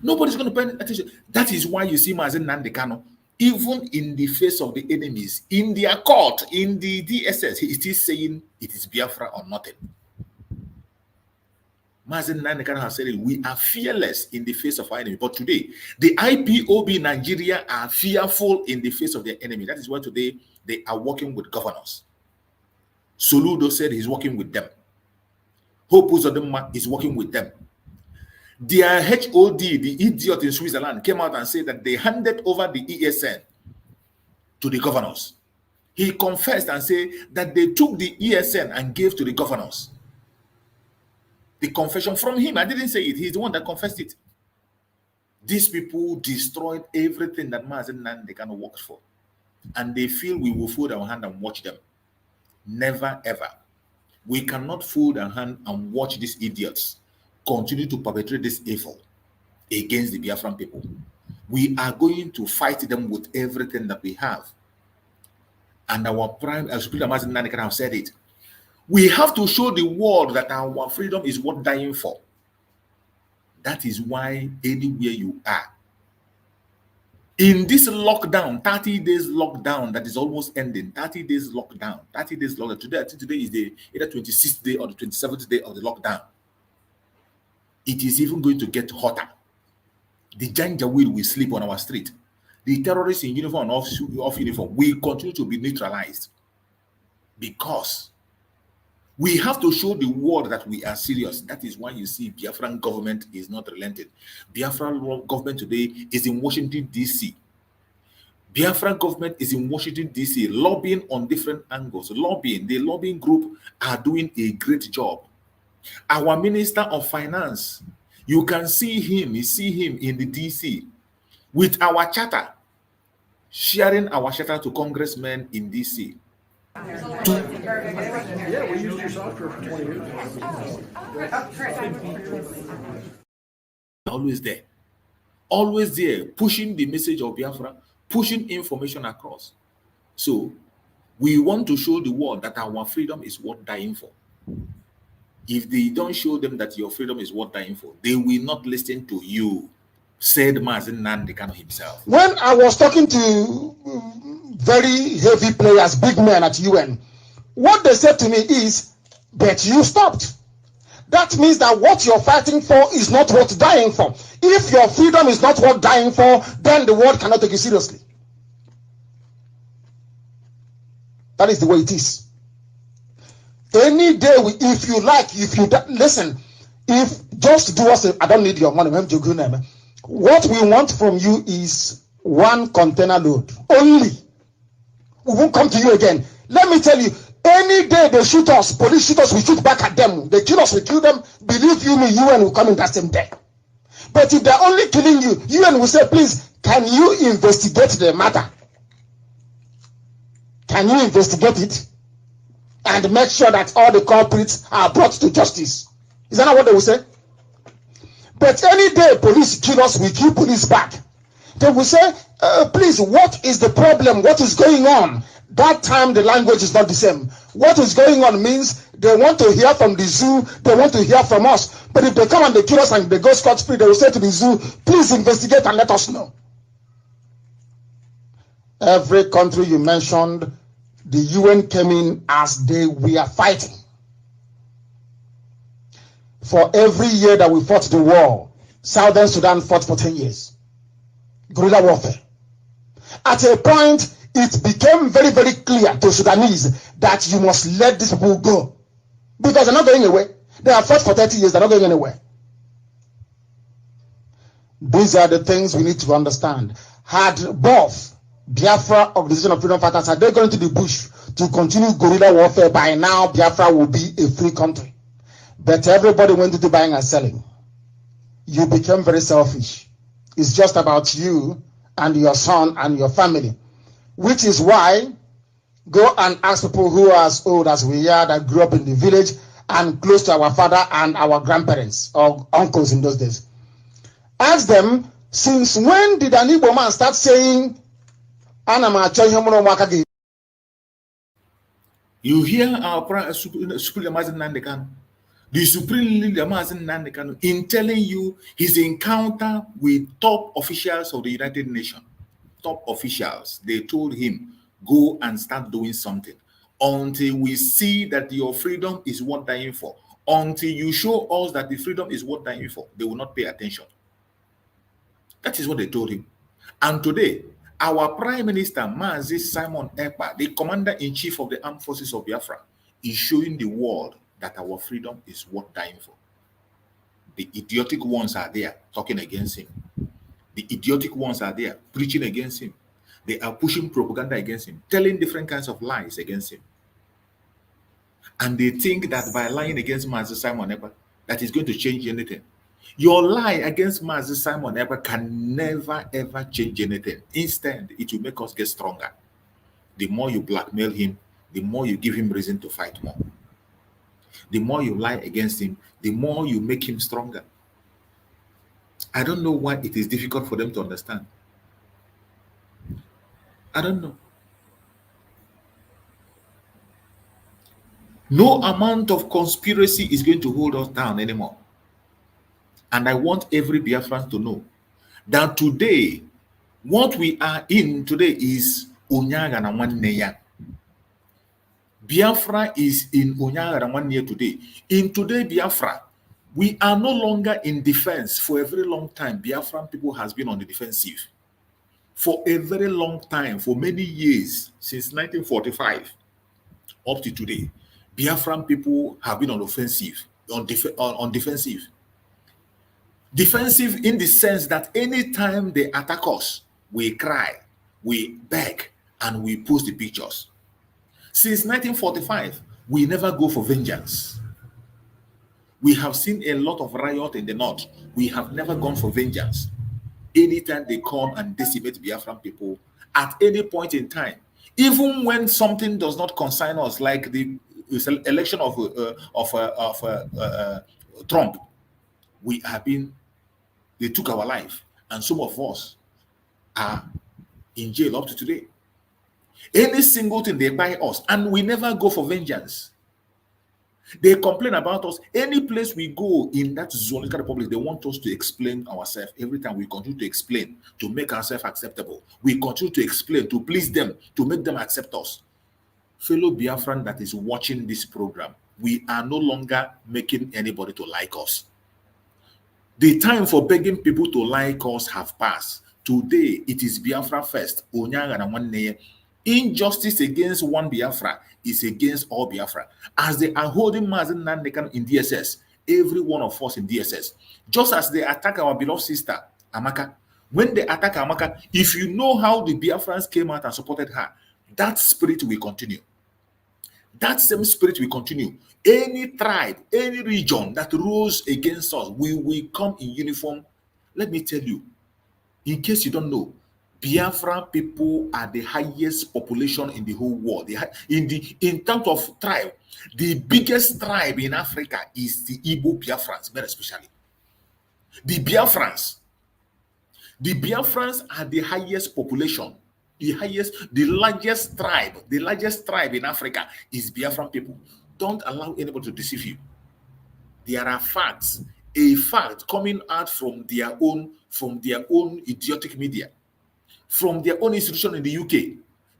Nobody's going to pay attention. That is why you see Mazen Nnamdi Kanu, even in the face of the enemies, in their court, in the DSS, he is still saying it is Biafra or nothing. Mazen Nnamdi Kanu has said it, we are fearless in the face of our enemy. But today, the IPOB Nigeria are fearful in the face of their enemy. That is why today they are working with governors. Soludo said he's working with them. Hope Uzodinma is working with them. Their HOD, the idiot in Switzerland, came out and said that they handed over the ESN to the governors. He confessed and said that they took the ESN and gave to the governors. The confession from him, I didn't say it, he's the one that confessed it. These people destroyed everything that Mazen Nnamdi Kanu worked for. And they feel we will fold our hand and watch them. Never ever. We cannot fold our hand and watch these idiots continue to perpetrate this evil against the Biafran people. We are going to fight them with everything that we have. And our prime, as Speaker Mazen Nnamdi Kanu have said it, we have to show the world that our freedom is worth dying for. That is why anywhere you are, in this lockdown, 30 days lockdown that is almost ending, 30 days lockdown, 30 days lockdown. Today, I think today is the either 26th day or the 27th day of the lockdown. It is even going to get hotter. The Janjaweed will sleep on our street. The terrorists in uniform and off uniform will continue to be neutralized, because we have to show the world that we are serious. That is why you see Biafran government is not relented. Biafran government today is in Washington, D.C. Biafran government is in Washington, D.C. lobbying on different angles. Lobbying. The lobbying group are doing a great job. Our Minister of Finance, you can see him, in the D.C. with our charter, sharing our charter to congressmen in D.C. Yeah, we used your software for 20 years. Always there, pushing the message of Biafra, pushing information across. So we want to show the world that our freedom is worth dying for. If they don't show them that your freedom is worth dying for, they will not listen to you, said Mazen Nnamdi Kanu himself. When I was talking to very heavy players, big men at UN, what they said to me is, but you stopped. That means that what you're fighting for is not worth dying for. If your freedom is not worth dying for, then the world cannot take you seriously. That is the way it is. Any day, if you like, listen, if just do us, I don't need your money. What we want from you is one container load only. We won't come to you again. Let me tell you, any day they shoot us, police shoot us, we shoot back at them. They kill us, we kill them. Believe you me, UN will come in that same day. But if they're only killing you, UN will say, please, can you investigate the matter? Can you investigate it? And make sure that all the culprits are brought to justice. Is that not what they will say? But any day police kill us, we kill police back. They will say, please, what is the problem? What is going on? That time the language is not the same. What is going on means they want to hear from the zoo, they want to hear from us. But if they come and they kill us and they go scot-free, they will say to the zoo, please investigate and let us know. Every country you mentioned, the UN came in as we are fighting. For every year that we fought the war, Southern Sudan fought for 10 years. Guerrilla warfare. At a point, it became very, very clear to Sudanese that you must let these people go. Because they're not going away. They have fought for 30 years, they're not going anywhere. These are the things we need to understand. Had both Biafra, Organization of Freedom Fighters, had they gone into the bush to continue guerrilla warfare, by now Biafra will be a free country. But everybody went into buying and selling. You became very selfish. It's just about you and your son and your family. Which is why, go and ask people who are as old as we are, that grew up in the village and close to our father and our grandparents or uncles in those days. Ask them, since when did an Igbo man start saying, you hear our Supreme Mazen Nnamdi Kanu, the Supreme Leader Mazen Nnamdi Kanu, in telling you his encounter with top officials of the United Nations. Top officials, they told him, go and start doing something until we see that your freedom is worth dying for. Until you show us that the freedom is worth dying for, they will not pay attention. That is what they told him. And today, our Prime Minister, Mazi Simon Ekpa, the Commander-in-Chief of the Armed Forces of Biafra, is showing the world that our freedom is worth dying for. The idiotic ones are there talking against him. The idiotic ones are there preaching against him. They are pushing propaganda against him, telling different kinds of lies against him. And they think that by lying against Mazi Simon Ekpa, that is going to change anything. Your lie against Mazi Simon Ekpa can never ever change anything. Instead, it will make us get stronger. The more you blackmail him, the more you give him reason to fight more. The more you lie against him, the more you make him stronger. I don't know why it is difficult for them to understand. I don't know. No amount of conspiracy is going to hold us down anymore. And I want every Biafran to know that today, what we are in today is Onyaga na Nwanneya. Biafra is in Onyaga na Nwanneya today. In today Biafra, we are no longer in defense. For a very long time, Biafran people has been on the defensive. For a very long time, for many years, since 1945 up to today, Biafran people have been on offensive, on defensive. Defensive in the sense that anytime they attack us, we cry, we beg, and we post the pictures. Since 1945, we never go for vengeance. We have seen a lot of riot in the north. We have never gone for vengeance. Anytime they come and decimate Biafran people, at any point in time, even when something does not concern us, like the election of Trump, they took our life, and some of us are in jail up to today. Any single thing they buy us, and we never go for vengeance. They complain about us. Any place we go in that zoological republic, they want us to explain ourselves. Every time we continue to explain to make ourselves acceptable. We continue to explain to please them, to make them accept us. Fellow Biafran that is watching this program, we are no longer making anybody to like us. The time for begging people to like us have passed. Today, it is Biafra first. Injustice against one Biafra is against all Biafra. As they are holding Mazen Nandekan in DSS, every one of us in DSS, just as they attack our beloved sister, Amaka, when they attack Amaka, if you know how the Biafrans came out and supported her, that spirit will continue. That same spirit will continue. Any tribe, any region that rose against us, we will come in uniform. Let me tell you, in case you don't know, Biafra people are the highest population in the whole world. In terms of tribe, the biggest tribe in Africa is the Igbo Biafrans, very especially. The Biafrans are the highest population, the largest tribe in Africa is Biafran people. Don't allow anybody to deceive you. There are facts, a fact coming out from their own idiotic media. From their own institution in the UK,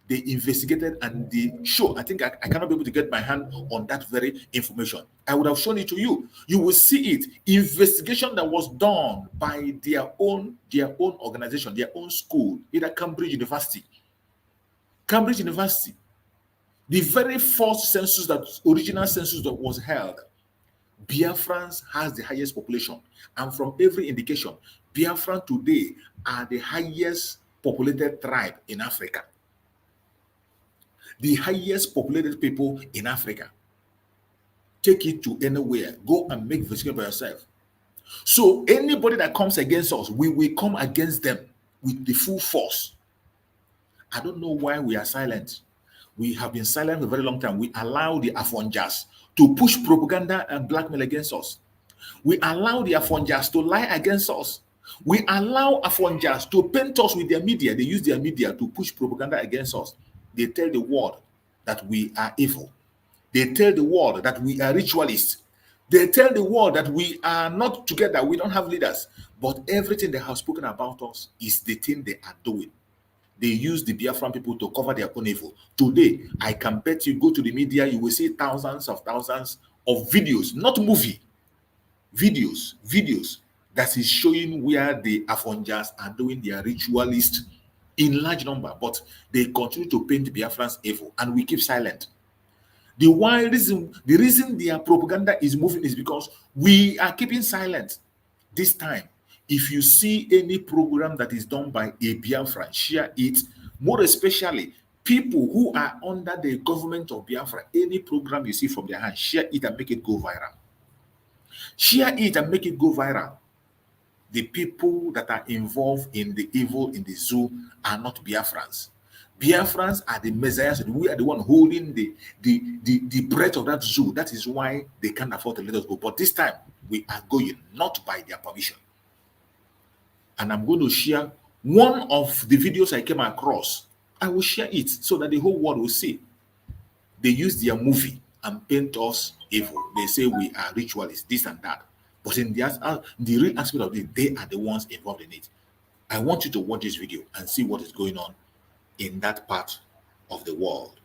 they investigated and they show. I think I cannot be able to get my hand on that very information. I would have shown it to you. You will see it. Investigation that was done by their own organization, their own school, either Cambridge University. Cambridge University. The very first original census that was held, Biafrans has the highest population. And from every indication, Biafran today are the highest populated tribe in Africa. The highest populated people in Africa. Take it to anywhere. Go and make investigation by yourself. So anybody that comes against us, we will come against them with the full force. I don't know why we are silent. We have been silent for a very long time. We allow the Afonjas to push propaganda and blackmail against us. We allow the Afonjas to lie against us. We allow Afonjas to paint us with their media. They use their media to push propaganda against us. They tell the world that we are evil. They tell the world that we are ritualists. They tell the world that we are not together. We don't have leaders. But everything they have spoken about us is the thing they are doing. They use the Biafran people to cover their own evil. Today, I can bet you go to the media, you will see thousands of videos, not movie, videos that is showing where the Afonjas are doing their ritualist in large number, but they continue to paint Biafrans evil, and we keep silent. The reason their propaganda is moving is because we are keeping silent. This time, if you see any program that is done by a Biafran, share it. More especially, people who are under the government of Biafra, any program you see from their hands, share it and make it go viral. Share it and make it go viral. The people that are involved in the evil in the zoo are not Biafrans. Biafrans are the messiahs. We are the one holding the breath of that zoo. That is why they can't afford to let us go. But this time, we are going, not by their permission. And I'm going to share one of the videos I came across. I will share it so that the whole world will see. They use their movie and paint us evil. They say we are ritualists, this and that. But in the real aspect of it, they are the ones involved in it. I want you to watch this video and see what is going on in that part of the world.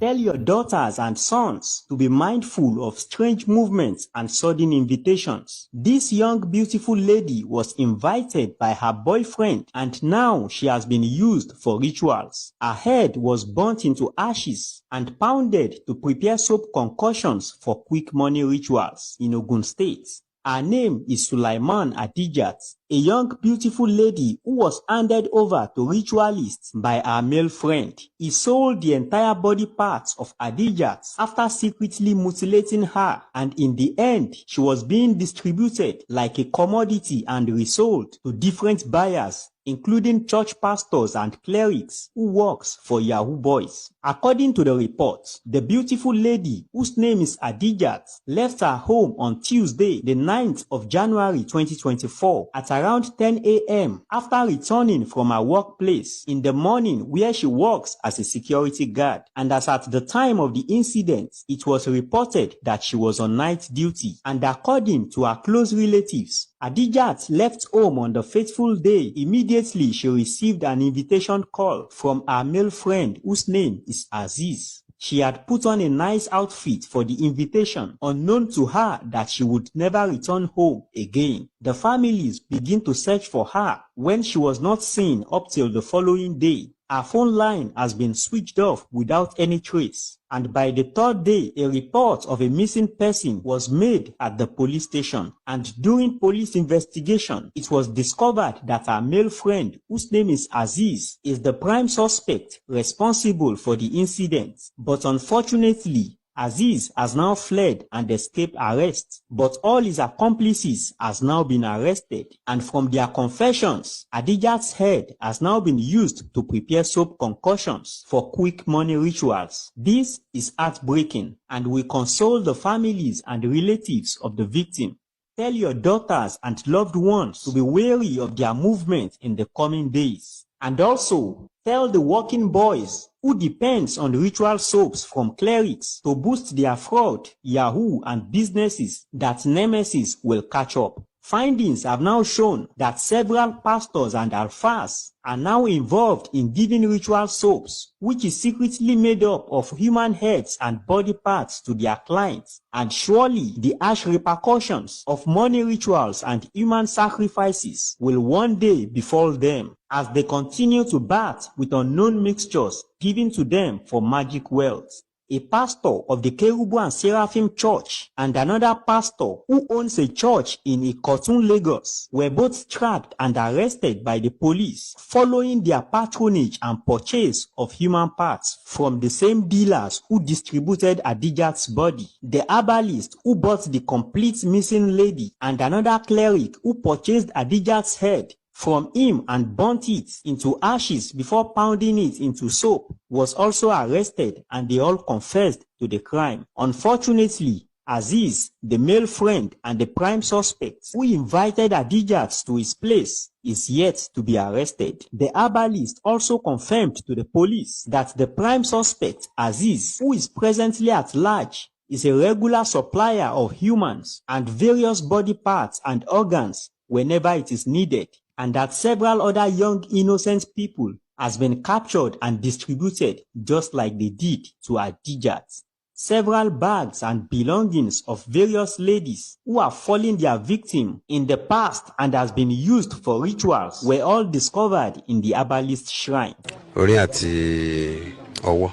Tell your daughters and sons to be mindful of strange movements and sudden invitations. This young beautiful lady was invited by her boyfriend and now she has been used for rituals. Her head was burnt into ashes and pounded to prepare soap concoctions for quick money rituals in Ogun State. Her name is Sulaiman Adijat, a young beautiful lady who was handed over to ritualists by her male friend. He sold the entire body parts of Adijat after secretly mutilating her, and in the end, she was being distributed like a commodity and resold to different buyers, including church pastors and clerics who works for Yahoo Boys. According to the reports, the beautiful lady, whose name is Adijat, left her home on Tuesday, the 9th of January 2024 at around 10 a.m. after returning from her workplace in the morning where she works as a security guard. And as at the time of the incident, it was reported that she was on night duty. And according to her close relatives, Adijat left home on the fateful day. Immediately, she received an invitation call from her male friend whose name is Aziz. She had put on a nice outfit for the invitation, unknown to her that she would never return home again. The families began to search for her when she was not seen up till the following day. Her phone line has been switched off without any trace. And by the third day, a report of a missing person was made at the police station. And during police investigation, it was discovered that her male friend, whose name is Aziz, is the prime suspect responsible for the incident. But unfortunately, Aziz has now fled and escaped arrest, but all his accomplices has now been arrested, and from their confessions, Adijat's head has now been used to prepare soap concoctions for quick money rituals. This is heartbreaking, and we console the families and relatives of the victim. Tell your daughters and loved ones to be wary of their movement in the coming days. And also, tell the working boys who depends on ritual soaps from clerics to boost their fraud, Yahoo, and businesses that Nemesis will catch up. Findings have now shown that several pastors and alphas are now involved in giving ritual soaps, which is secretly made up of human heads and body parts to their clients. And surely the harsh repercussions of money rituals and human sacrifices will one day befall them as they continue to bat with unknown mixtures given to them for magic wealth. A pastor of the Kerubu and Seraphim Church and another pastor who owns a church in Ikotun, Lagos, were both tracked and arrested by the police following their patronage and purchase of human parts from the same dealers who distributed Adijat's body. The herbalist who bought the complete missing lady and another cleric who purchased Adijat's head from him and burnt it into ashes before pounding it into soap was also arrested, and they all confessed to the crime. Unfortunately, Aziz, the male friend and the prime suspect who invited Adijat to his place, is yet to be arrested. The herbalist also confirmed to the police that the prime suspect, Aziz, who is presently at large, is a regular supplier of humans and various body parts and organs whenever it is needed, and that several other young innocent people has been captured and distributed just like they did to Adijat. Several bags and belongings of various ladies who have fallen their victim in the past and has been used for rituals were all discovered in the herbalist shrine. Orí àti ọwọ́.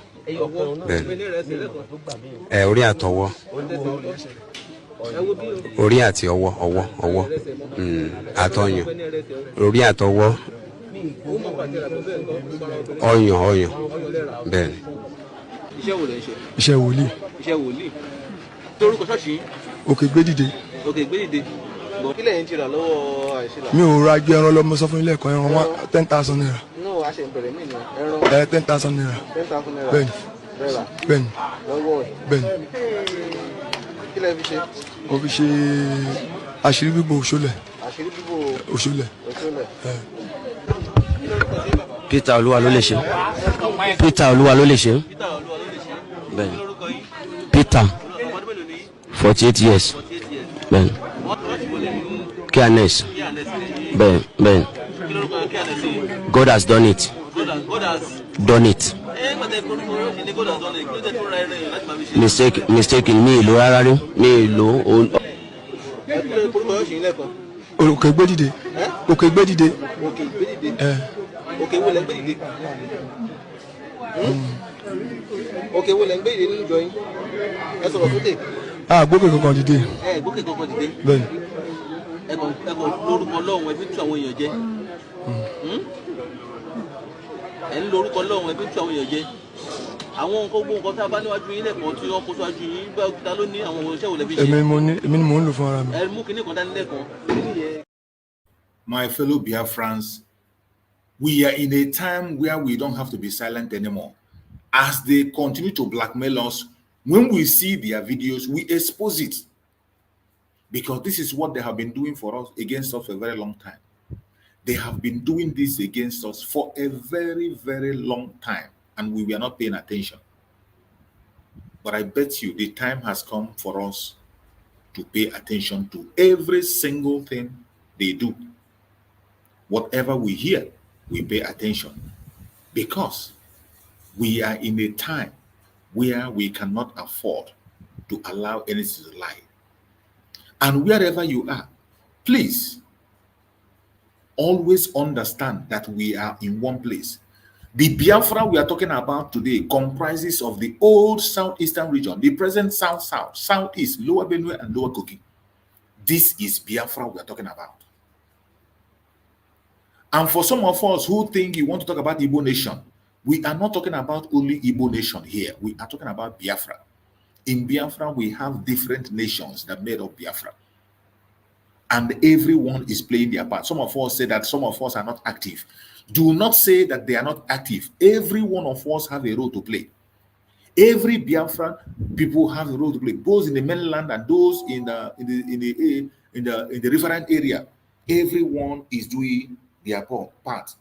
Orí àtọwọ́. Orí àti ọwọ́ àtọyàn, orí àtọwọ́, ọyàn bẹ́ẹ̀ ni. Iṣẹ́ wòlíì. Torúkọ ṣọ́ọ̀ṣì. Òkè Gbédìde. Kí lẹ́yìn ti rà lọ́wọ́ àìsílà? Mi ò ra gbé ẹran lọ́mọ sọ fún ilé ẹ̀kọ́ ẹran wọn 10,000 naira. No, a ṣe ìbẹ̀rẹ̀ mí ni ẹran. 10,000 naira. 10,000 naira. Bẹ́ẹ̀ni. Lọ́wọ́ ẹ̀. Bẹ́ẹ̀ni. Kí lẹ́ fi ṣe? Mo fi ṣe àṣírí bíbò òṣòlẹ̀. Àṣírí bíbò òṣòlẹ̀. Peter Olúwa ló lè ṣe. Bẹ́ẹ̀ni. Peter 48 years. Bẹ́ẹ̀ni. Careness. Bẹ́ẹ̀ni. God has done it. Mistake mi ìlú rárá rí, mi ìlú. Òkè Gbédìde. Òkè Gbédìde. Òkè wo lẹ Gbédìde? Òkè wo lẹ Gbédìde nínú ìjọ yín? Ẹ sọ̀rọ̀ sókè. Gbókè kankan dìde. Gbókè kankan dìde. Bẹ́ẹ̀ni. Ẹ̀kọ́ lórúkọ Ọlọ́run ẹ fi tú àwọn èèyàn jẹ. Ẹ ń lórúkọ Ọlọ́run ẹ fi tú àwọn èèyàn jẹ. Àwọn gbogbo nǹkan tá a bá níwájú yín lẹ́kọ̀ọ́ tí wọ́n kó síwájú yín bá ta ló ní àwọn iṣẹ́ wo lẹ fi ṣe. Èmi ni mò ń lò fún ara mi. Ẹ mú kinní kan dání lẹ́kọ̀ọ́. My fellow Biafrans, we are in a time where we don't have to be silent anymore. As they continue to blackmail us, when we see their videos, we expose it. Because this is what they have been doing for us, against us for a very long time. They have been doing this against us for a very, very long time, and we were not paying attention. But I bet you the time has come for us to pay attention to every single thing they do. Whatever we hear, we pay attention, because we are in a time where we cannot afford to allow anything to lie. And wherever you are, please always understand that we are in one place. The Biafra we are talking about today comprises of the old southeastern region, the present south-south, southeast, lower Benue and lower Kogi. This is Biafra we are talking about. And for some of us who think you want to talk about Igbo nation, we are not talking about only Igbo nation here. We are talking about Biafra. In Biafra, we have different nations that made up Biafra. And everyone is playing their part. Some of us say that some of us are not active. Do not say that they are not active. Every one of us have a role to play. Every Biafran people have a role to play, both in the mainland and those in the referent area. Everyone is doing their part.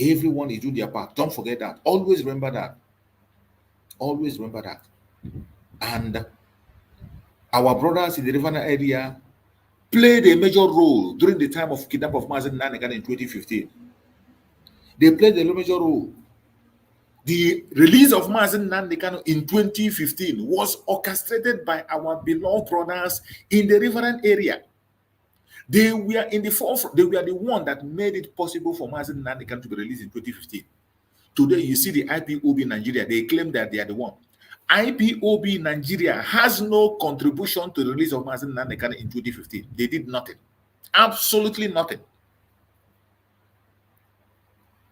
Everyone is doing their part. Don't forget that. Always remember that. Always remember that. And our brothers in the referent area played a major role during the time of kidnapping of Mazen Nanigan in 2015. They played a major role. The release of Mazen Nanigan in 2015 was orchestrated by our beloved brothers in the referent area. They were in the forefront. They were the one that made it possible for Mazen Nanigan to be released in 2015. Today, you see the IPOB Nigeria, they claim that they are the one. IPOB Nigeria has no contribution to the release of Mazen Nanigan in 2015. They did nothing. Absolutely nothing.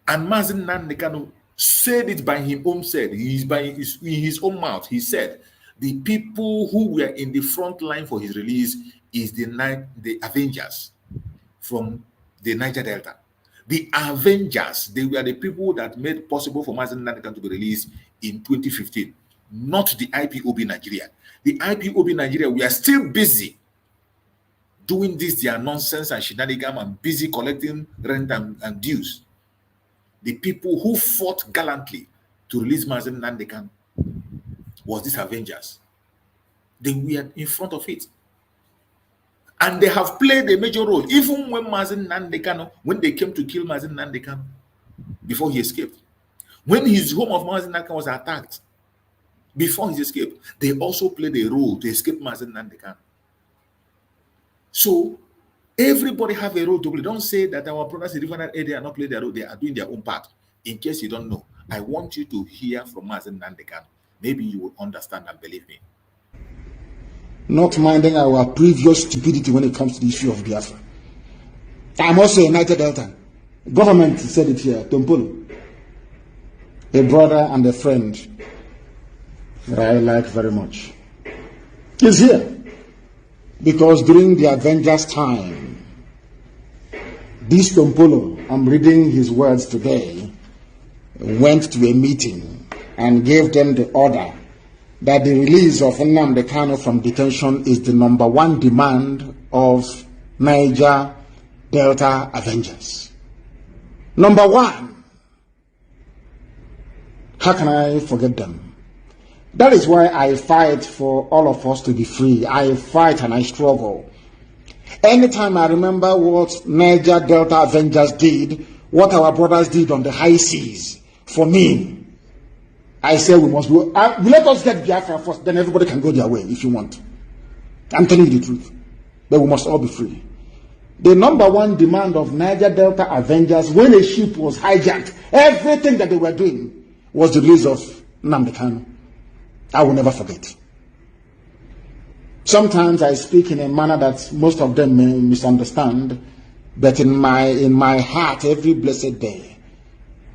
And Mazen Nanigan said it by his own said, in his own mouth. He said, the people who were in the front line for his release is the Avengers from the Niger Delta. The Avengers, they were the people that made possible for Mazen Nanigan to be released in 2015, not the IPOB Nigeria. The IPOB Nigeria, we are still busy doing this, their nonsense and shenanigans, and busy collecting rent and dues. The people who fought gallantly to release Mazen Nanigan was these Avengers. They were in front of it. And they have played a major role. Even when Mazen Nanigan, when they came to kill Mazen Nanigan before he escaped, when his home of Mazen Nanigan was attacked, before his escape, they also played a role to escape Mazen Nanigan. So everybody have a role to play. Don't say that our brothers in the different area are not playing their role. They are doing their own part. In case you don't know, I want you to hear from Mazen Nanigan. Maybe you will understand and believe me. Not minding our previous stupidity when it comes to the issue of Biafra. I'm also a United Delta. Government said it here, Tompolo. A brother and a friend that I like very much is here. Because during the Avengers time, this Tompolo, I'm reading his words today, went to a meeting and gave them the order that the release of Nnamdi Kanu from detention is the #1 demand of Niger Delta Avengers. #1. How can I forget them? That is why I fight for all of us to be free. I fight and I struggle. Anytime I remember what Niger Delta Avengers did, what our brothers did on the high seas, for me, I say we must go. Let us get Biafra first, then everybody can go their way if you want. I'm telling you the truth. But we must all be free. The #1 demand of Niger Delta Avengers, when a ship was hijacked, everything that they were doing was the release of Nnamdi Kanu. I will never forget. Sometimes I speak in a manner that most of them may misunderstand, but in my heart, every blessed day,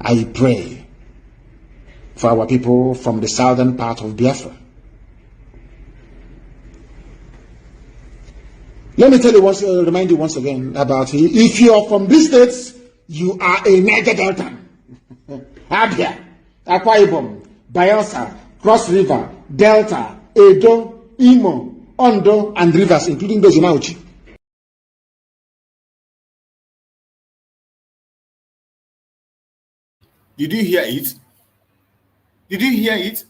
I pray for our people from the southern part of Biafra. Let me tell you remind you once again about, if you are from these states, you are a Niger Delta. Abia, Akwa Ibom, Bayelsa, Cross River, Delta, Edo, Imo, Ondo, and rivers, including those in Auchi. Did you hear it? Did you hear it?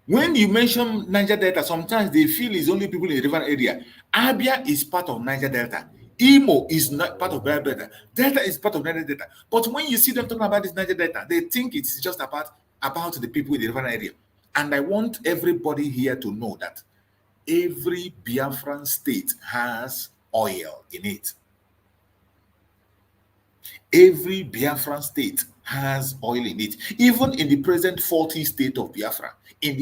When you mention Niger Delta, sometimes they feel it's only people in the river area. Abia is part of Niger Delta. Imo is not part of Niger Delta. Delta is part of Niger Delta. But when you see them talking about this Niger Delta, they think it's just about the people in the river area. And I want everybody here to know that every Biafran state has oil in it. Every Biafran state has oil in it. Even in the present 40 state of Biafra, every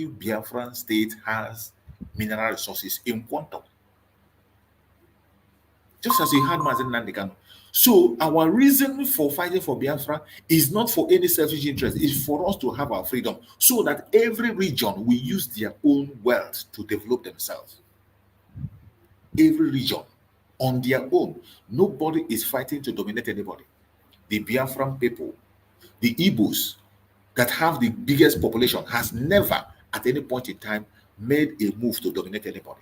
Biafran state has mineral resources in quantum. Just as you had Mazen Nandekano. So our reason for fighting for Biafra is not for any selfish interest. It's for us to have our freedom so that every region will use their own wealth to develop themselves. Every region on their own. Nobody is fighting to dominate anybody. The Biafran people, the Igbos that have the biggest population, has never at any point in time made a move to dominate anybody.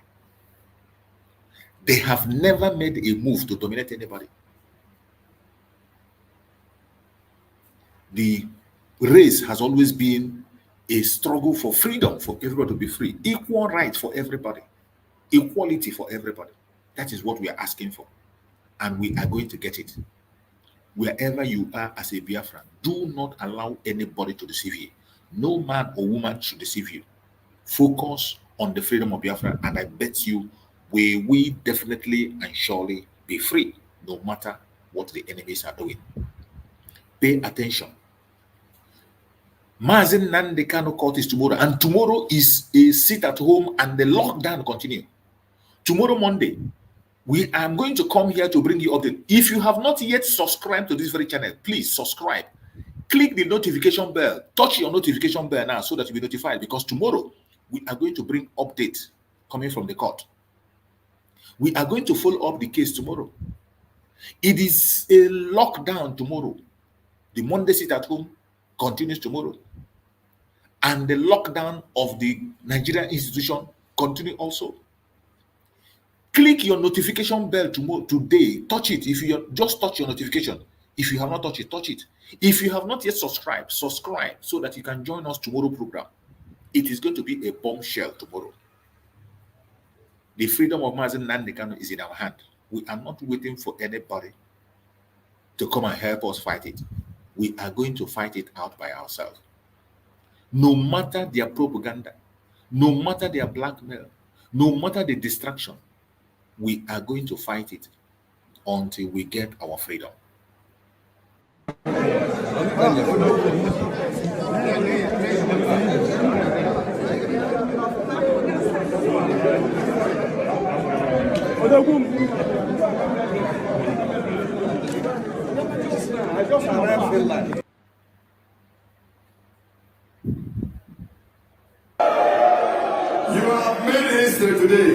They have never made a move to dominate anybody. The race has always been a struggle for freedom, for everybody to be free, equal rights for everybody, equality for everybody. That is what we are asking for, and we are going to get it. Wherever you are as a Biafran, do not allow anybody to deceive you. No man or woman should deceive you. Focus on the freedom of Biafra, and I bet you we definitely and surely be free, no matter what the enemies are doing. Pay attention. Mazen Nandekano court is tomorrow, and tomorrow is a sit at home and the lockdown continue. Tomorrow, Monday, we are going to come here to bring you update. If you have not yet subscribed to this very channel, please subscribe. Click the notification bell. Touch your notification bell now so that you'll be notified, because tomorrow we are going to bring updates coming from the court. We are going to follow up the case tomorrow. It is a lockdown tomorrow. The Monday sit at home continues tomorrow. And the lockdown of the Nigerian institution continue also. Click your notification bell tomorrow, today. Touch it. If you just touch your notification. If you have not touched it, touch it. If you have not yet subscribed, subscribe so that you can join us tomorrow program. It is going to be a bombshell tomorrow. The freedom of Mazen Nandekano is in our hand. We are not waiting for anybody to come and help us fight it. We are going to fight it out by ourselves. No matter their propaganda, no matter their blackmail, no matter the distraction, we are going to fight it until we get our freedom. You have made history today.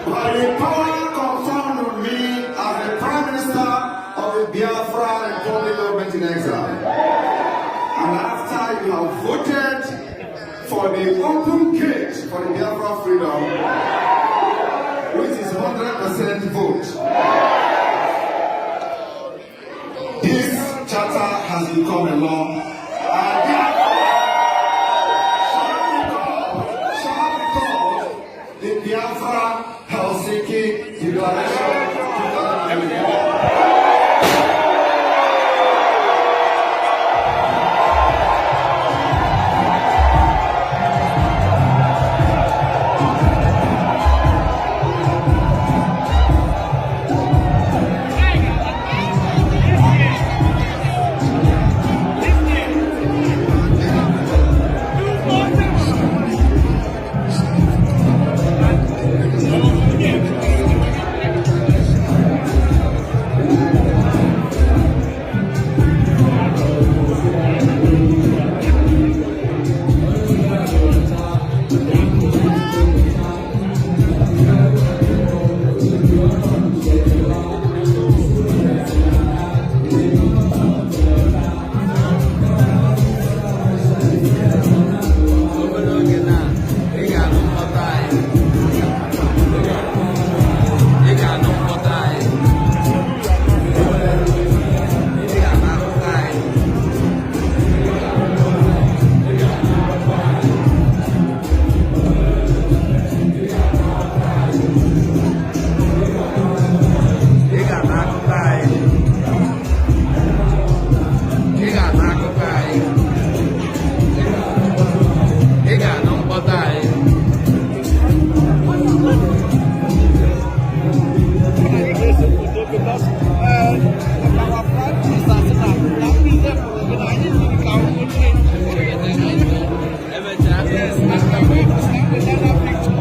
By the power conferred on me as the Prime Minister of the Biafra Republic government in exile. And after you have voted for the open gate for the Biafra freedom, which is 100% vote, this charter has become a law. And the Biafra Helsinki Declaration 2021. because our practice as in that we there for organizing the government. Yes, and we stand with another picture.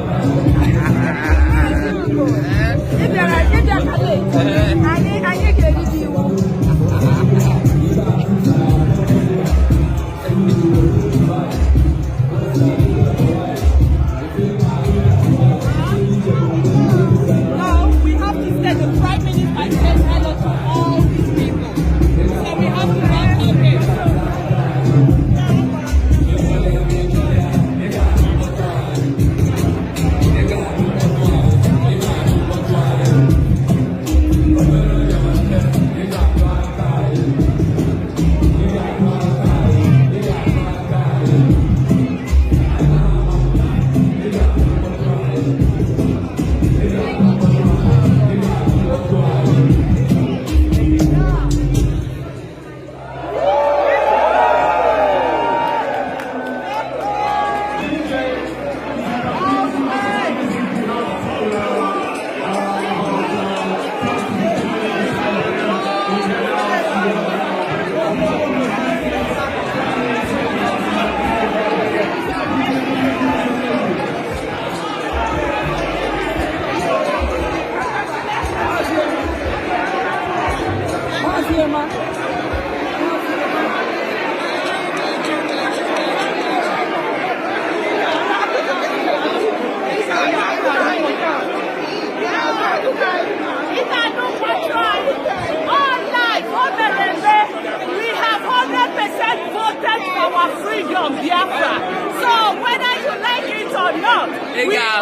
Biafra. So whether you like it or not, we are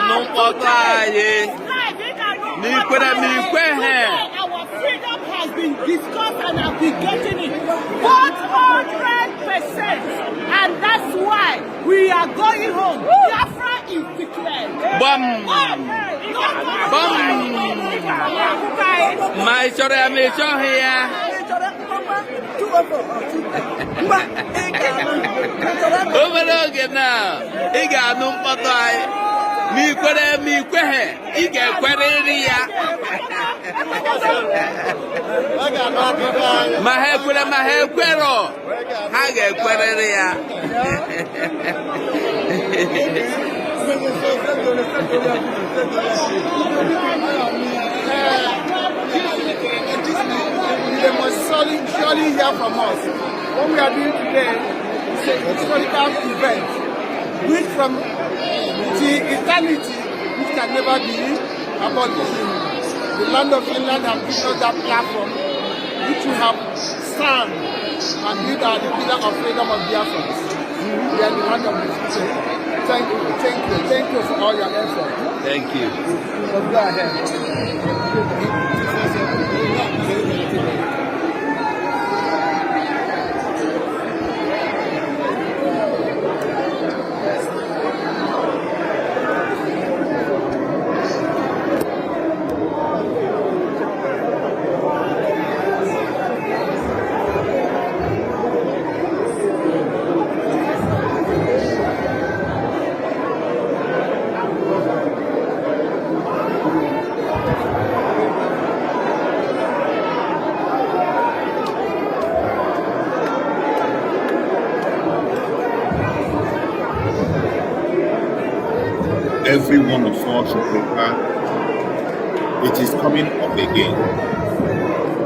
our freedom has been discussed and have been getting it 100%, and that's why we are going home. Biafra is declared. My here. Overlook it now. He got no photo. Me quehe. He get queria. My hair quero. I get queria. They must surely hear from us. What we are doing today is a historical event, which from the eternity, which can never be abolished. The land of Finland has given us that platform, which we have stand and build our the pillar of freedom of Biafrans. We are the land of the future. Thank you for all your effort. Thank you. Let's go ahead. Every one of us should prepare. It is coming up again.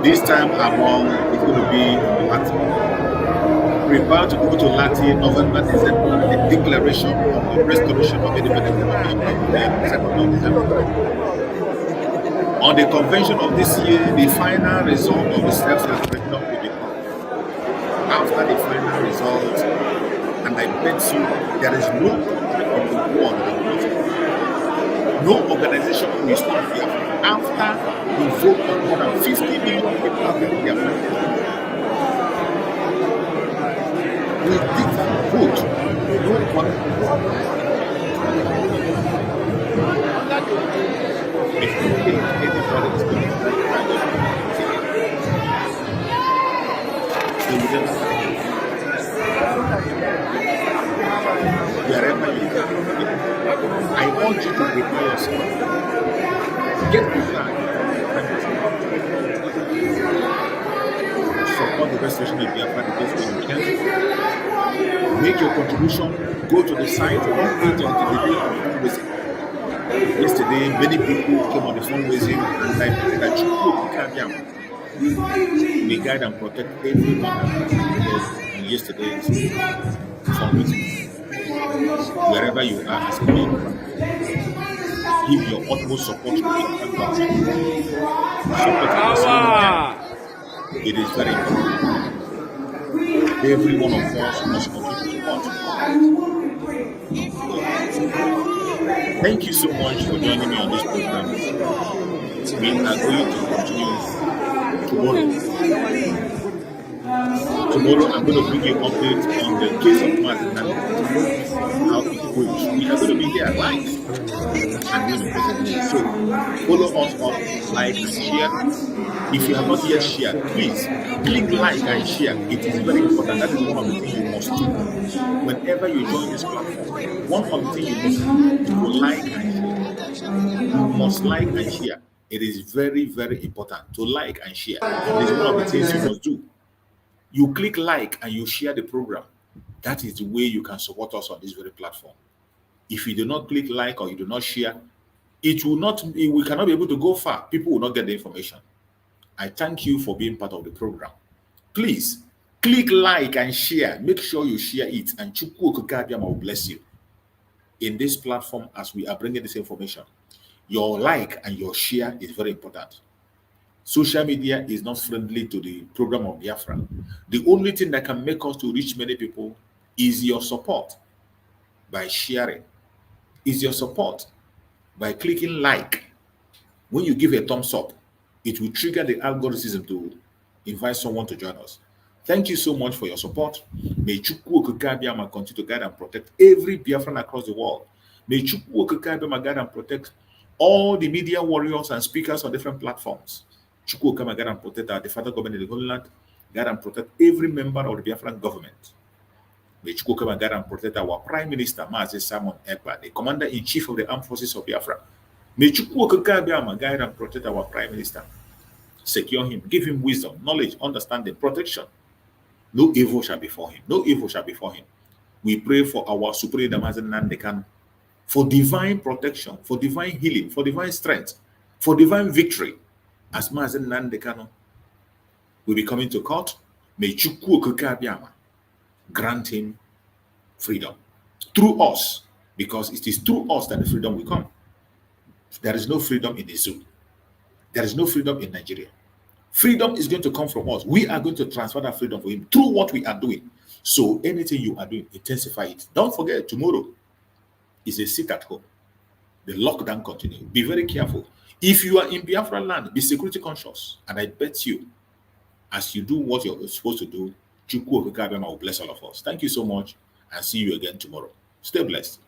This time around, it's going to be Latin. Prepare to go to Latin November, December, the declaration of the restoration of independence of December. On the convention of this year, the final result of the self-referendum will be come. After the final result, and I bet you there is no country in the world that will not. No organization will stop Biafra after the vote of more than 50 million people have been Biafra. We did vote. No one. If you think anybody is going to wherever you go, I want you to prepare yourself. Get prepared. restoration of Biafra the best way you can. Make your contribution. Go to the site. Don't wait until the day of fundraising. Yesterday, many people came on the fundraising, and I pray that you may guide and protect everyone that participated in yesterday's fundraising. Wherever you are as a Biafra, give your utmost support to the Biafran government. Support at the same. It is very important. Every one of us must continue to support. Thank you so much for joining me on this program. We are going to continue tomorrow. Tomorrow, I'm going to bring you updates on the case of Mazinani, how it goes. We are going to be here live and going to present it. So, follow us up, like and share. If you have not yet shared, please click like and share. It is very important. That is one of the things you must do. Whenever you join this platform, one of the things you must do is like and share. You must like and share. It is very, very important to like and share. It is one of the things you must do. You click like and you share the program. That is the way you can support us on this very platform. If you do not click like or you do not share, it will not. We cannot be able to go far. People will not get the information. I thank you for being part of the program. Please click like and share. Make sure you share it, and Chukwu Okikabiyama will bless you. In this platform, as we are bringing this information, your like and your share is very important. Social media is not friendly to the program of Biafra. The only thing that can make us to reach many people is your support by sharing. Is your support by clicking like. When you give a thumbs up, it will trigger the algorithm to invite someone to join us. Thank you so much for your support. May Chukwu Okikabiyama continue to guide and protect every Biafran across the world. May Chukwu Okikabiyama guide and protect all the media warriors and speakers on different platforms. Chukwu Okikabiyama guide and protect our de facto government in the Holy Land. Guide and protect every member of the Biafran government. May Chukwu Okikabiyama guide and protect our Prime Minister, Mazi Simon Ekpa, the Commander-in-Chief of the Armed Forces of Biafra. May Chukwu Okikabiyama guide and protect our Prime Minister. Secure him, give him wisdom, knowledge, understanding, protection. No evil shall befall him. No evil shall befall him. We pray for our Supreme Leader Mazi Nnamdi Kanu for divine protection, for divine healing, for divine strength, for divine victory. As Mazi Nnamdi Kanu will be coming to court, may Chukwu Okikabiyama grant him freedom through us, because it is through us that the freedom will come. There is no freedom in the zoo. There is no freedom in Nigeria. Freedom is going to come from us. We are going to transfer that freedom for him through what we are doing. So anything you are doing, intensify it. Don't forget, tomorrow is a sit at home. The lockdown continues. Be very careful. If you are in Biafra land, be security conscious. And I bet you, as you do what you're supposed to do, Chukwu Okikabiyama will bless all of us. Thank you so much, and see you again tomorrow. Stay blessed.